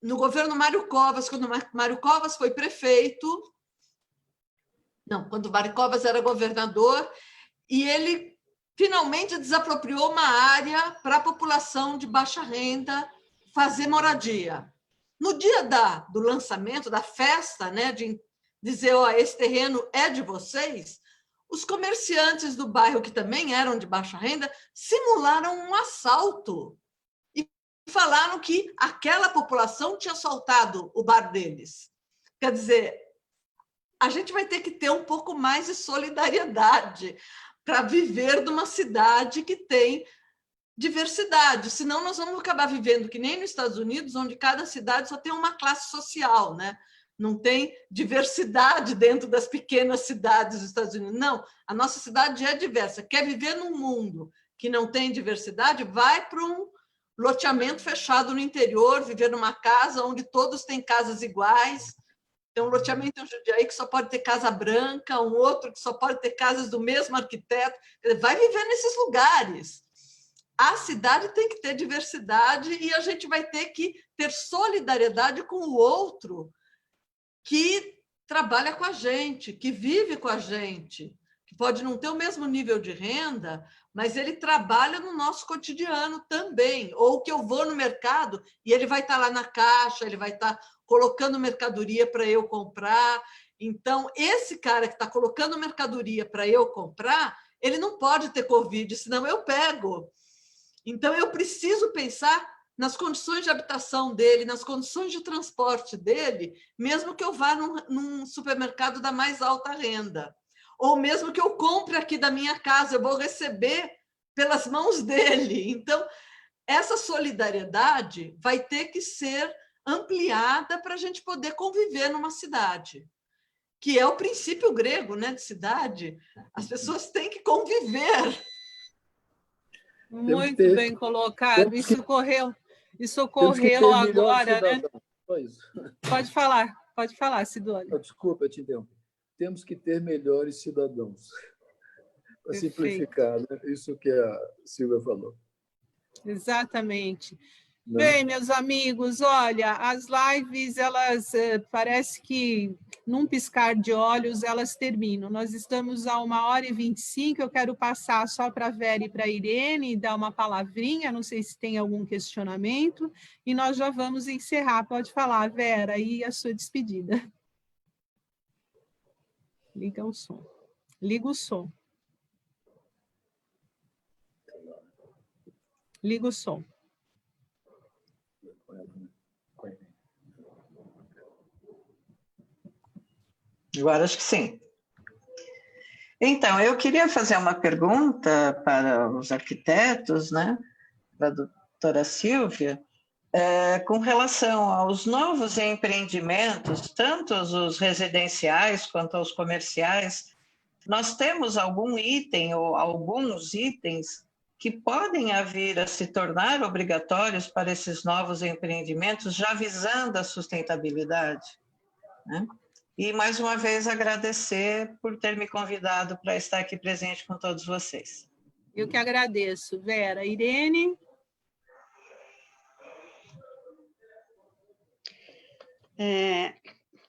D: no governo Mário Covas, quando Mário Covas foi prefeito. Não, quando Mário Covas era governador, e ele finalmente desapropriou uma área para a população de baixa renda fazer moradia. No dia do lançamento, da festa, né, de dizer, ó, esse terreno é de vocês, os comerciantes do bairro, que também eram de baixa renda, simularam um assalto e falaram que aquela população tinha assaltado o bar deles. Quer dizer, a gente vai ter que ter um pouco mais de solidariedade para viver numa cidade que tem diversidade, senão nós vamos acabar vivendo que nem nos Estados Unidos, onde cada cidade só tem uma classe social, né? Não tem diversidade dentro das pequenas cidades dos Estados Unidos. Não, a nossa cidade é diversa. Quer viver num mundo que não tem diversidade, vai para um loteamento fechado no interior, viver numa casa onde todos têm casas iguais. Tem um loteamento em Jundiaí que só pode ter casa branca, um outro que só pode ter casas do mesmo arquiteto. Vai viver nesses lugares. A cidade tem que ter diversidade e a gente vai ter que ter solidariedade com o outro que trabalha com a gente, que vive com a gente, que pode não ter o mesmo nível de renda, mas ele trabalha no nosso cotidiano também. Ou que eu vou no mercado e ele vai estar lá na caixa, ele vai estar colocando mercadoria para eu comprar. Então, esse cara que está colocando mercadoria para eu comprar, ele não pode ter Covid, senão eu pego. Então, eu preciso pensar nas condições de habitação dele, nas condições de transporte dele, mesmo que eu vá num supermercado da mais alta renda. Ou mesmo que eu compre aqui da minha casa, eu vou receber pelas mãos dele. Então, essa solidariedade vai ter que ser ampliada para a gente poder conviver numa cidade, que é o princípio grego, né, de cidade. As pessoas têm que conviver.
B: Muito bem colocado. Isso ocorreu agora, né? Pode falar, Sidônia.
A: Desculpa, eu te interrompi. Temos que ter melhores cidadãos. Para simplificar, né? Isso que a Silvia falou.
B: Exatamente. Bem, meus amigos, olha, as lives, elas parece que num piscar de olhos elas terminam. Nós estamos a 1h25, eu quero passar só para a Vera e para a Irene, dar uma palavrinha, não sei se tem algum questionamento, e nós já vamos encerrar. Pode falar, Vera, e a sua despedida. Liga o som. Liga o som. Liga o som.
E: Agora acho que sim. Então, eu queria fazer uma pergunta para os arquitetos, né, para a doutora Silvia, com relação aos novos empreendimentos, tanto os residenciais quanto os comerciais. Nós temos algum item ou alguns itens que podem vir a se tornar obrigatórios para esses novos empreendimentos, já visando a sustentabilidade, né? E, mais uma vez, agradecer por ter me convidado para estar aqui presente com todos vocês.
B: Eu que agradeço, Vera. Irene?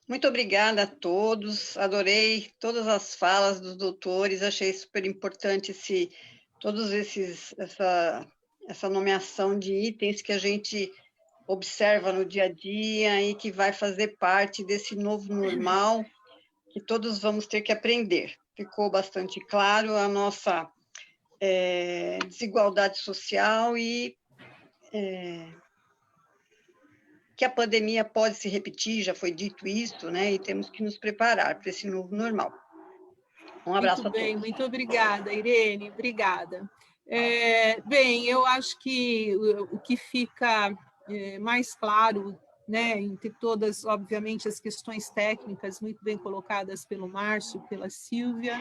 F: Muito obrigada a todos, adorei todas as falas dos doutores, achei super importante essa nomeação de itens que a gente observa no dia a dia e que vai fazer parte desse novo normal que todos vamos ter que aprender. Ficou bastante claro a nossa desigualdade social e que a pandemia pode se repetir, já foi dito isso, né? E temos que nos preparar para esse novo normal. Um abraço a todos.
B: Muito bem, muito obrigada, Irene, obrigada. Bem, eu acho que o que fica mais claro né, entre todas, obviamente, as questões técnicas muito bem colocadas pelo Márcio, pela Sílvia,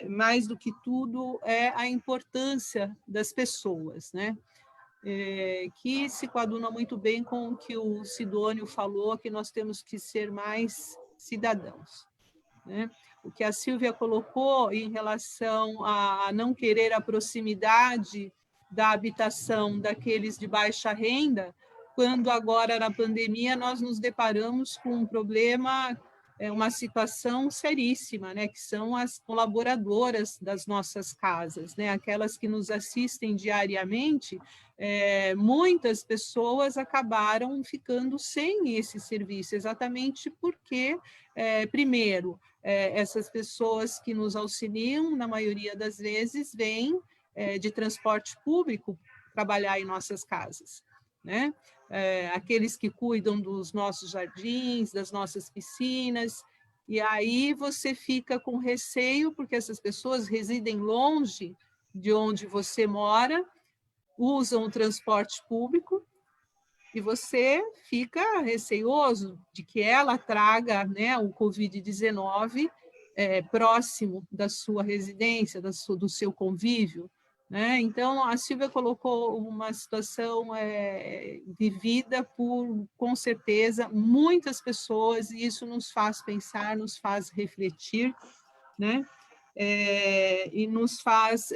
B: mais do que tudo é a importância das pessoas, né? Que se coaduna muito bem com o que o Sidônio falou, que nós temos que ser mais cidadãos, né? O que a Sílvia colocou em relação a não querer a proximidade da habitação daqueles de baixa renda, quando agora na pandemia nós nos deparamos com um problema, uma situação seríssima, né, que são as colaboradoras das nossas casas, né, aquelas que nos assistem diariamente. Muitas pessoas acabaram ficando sem esse serviço, exatamente porque, primeiro, essas pessoas que nos auxiliam, na maioria das vezes, vêm de transporte público trabalhar em nossas casas, né? Aqueles que cuidam dos nossos jardins, das nossas piscinas, e aí você fica com receio, porque essas pessoas residem longe de onde você mora, usam o transporte público, e você fica receoso de que ela traga, né, o Covid-19 próximo da sua residência, do seu convívio, né? Então, a Sílvia colocou uma situação vivida por, com certeza, muitas pessoas, e isso nos faz pensar, nos faz refletir, né? E nos faz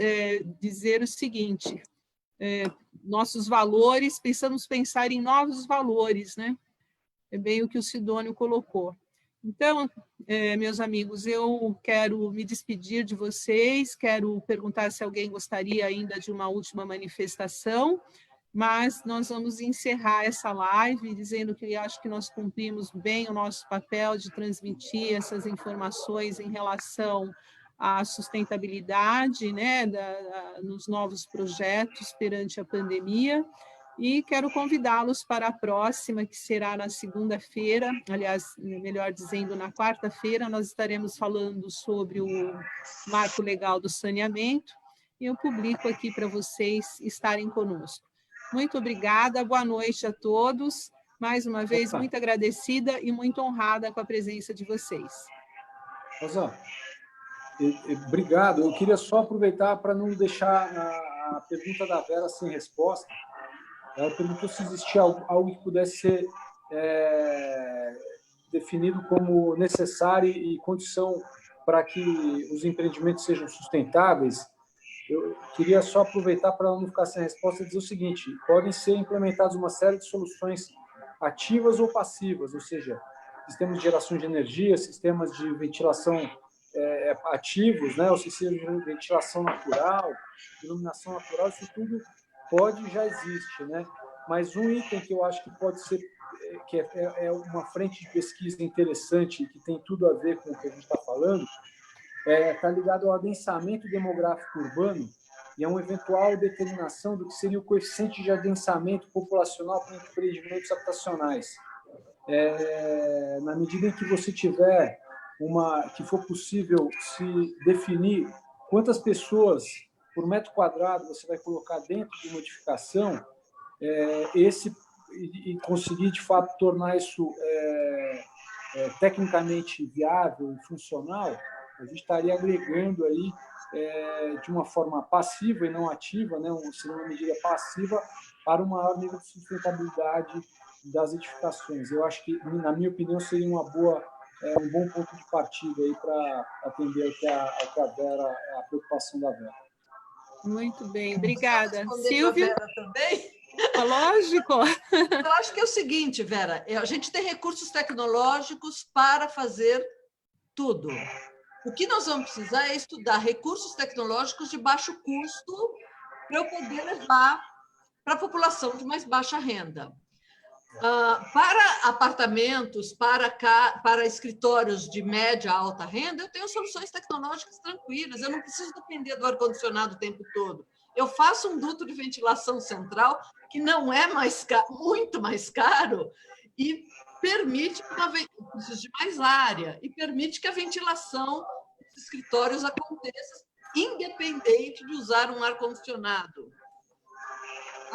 B: dizer o seguinte: nossos valores, precisamos pensar em novos valores, né? É bem o que o Sidônio colocou. Então, meus amigos, eu quero me despedir de vocês, quero perguntar se alguém gostaria ainda de uma última manifestação, mas nós vamos encerrar essa live dizendo que acho que nós cumprimos bem o nosso papel de transmitir essas informações em relação à sustentabilidade, né, nos novos projetos perante a pandemia. E quero convidá-los para a próxima, que será na segunda-feira, aliás, melhor dizendo, na quarta-feira, nós estaremos falando sobre o marco legal do saneamento, e eu publico aqui para vocês estarem conosco. Muito obrigada, boa noite a todos. Mais uma vez, muito agradecida e muito honrada com a presença de vocês.
C: Rosa, obrigado. Eu queria só aproveitar para não deixar a pergunta da Vera sem resposta. Ela perguntou se existia algo que pudesse ser definido como necessário e condição para que os empreendimentos sejam sustentáveis. Eu queria só aproveitar para não ficar sem resposta e dizer o seguinte: podem ser implementadas uma série de soluções ativas ou passivas, ou seja, sistemas de geração de energia, sistemas de ventilação ativos, né, ou sistemas de ventilação natural, iluminação natural, isso tudo pode já existe, né? Mas um item que eu acho que pode ser, que é uma frente de pesquisa interessante, que tem tudo a ver com o que a gente está falando, está ligado ao adensamento demográfico urbano e a uma eventual determinação do que seria o coeficiente de adensamento populacional para empreendimentos habitacionais. Na medida em que você tiver que for possível se definir quantas pessoas por metro quadrado você vai colocar dentro de uma edificação, e conseguir, de fato, tornar isso tecnicamente viável e funcional, a gente estaria agregando aí, de uma forma passiva e não ativa, né, seria uma medida passiva para um maior nível de sustentabilidade das edificações. Eu acho que, na minha opinião, seria um bom ponto de partida aí para atender ao que a Vera, a preocupação da Vera.
B: Muito bem, obrigada.
D: Silvia? Vera também?
B: Lógico.
D: Eu acho que é o seguinte, Vera, a gente tem recursos tecnológicos para fazer tudo. O que nós vamos precisar é estudar recursos tecnológicos de baixo custo para eu poder levar para a população de mais baixa renda. Para apartamentos, para escritórios de média a alta renda, eu tenho soluções tecnológicas tranquilas, eu não preciso depender do ar-condicionado o tempo todo. Eu faço um duto de ventilação central que não é muito mais caro e permite preciso de mais área e permite que a ventilação dos escritórios aconteça independente de usar um ar-condicionado.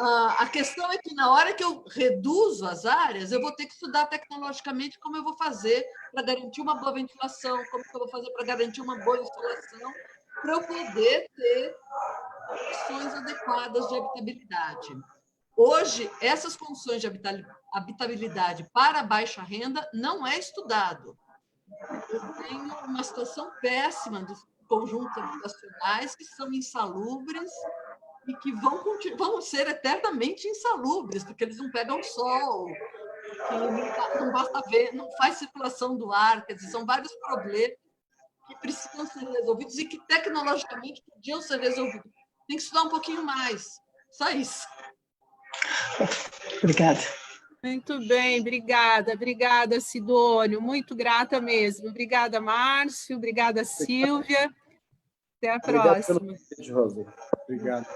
D: A questão é que, na hora que eu reduzo as áreas, eu vou ter que estudar tecnologicamente como eu vou fazer para garantir uma boa ventilação, como que eu vou fazer para garantir uma boa instalação, para eu poder ter condições adequadas de habitabilidade. Hoje, essas condições de habitabilidade para baixa renda não é estudado. Eu tenho uma situação péssima dos conjuntos habitacionais que são insalubres e que vão ser eternamente insalubres, porque eles não pegam sol, que não basta ver, não faz circulação do ar, quer dizer, são vários problemas que precisam ser resolvidos e que tecnologicamente podiam ser resolvidos. Tem que estudar um pouquinho mais, só isso.
F: Obrigada.
B: Muito bem, obrigada, Sidônio, muito grata mesmo. Obrigada, Márcio, obrigada, Silvia. Até a próxima.
C: Obrigado pelo convite, Rosa. Obrigado.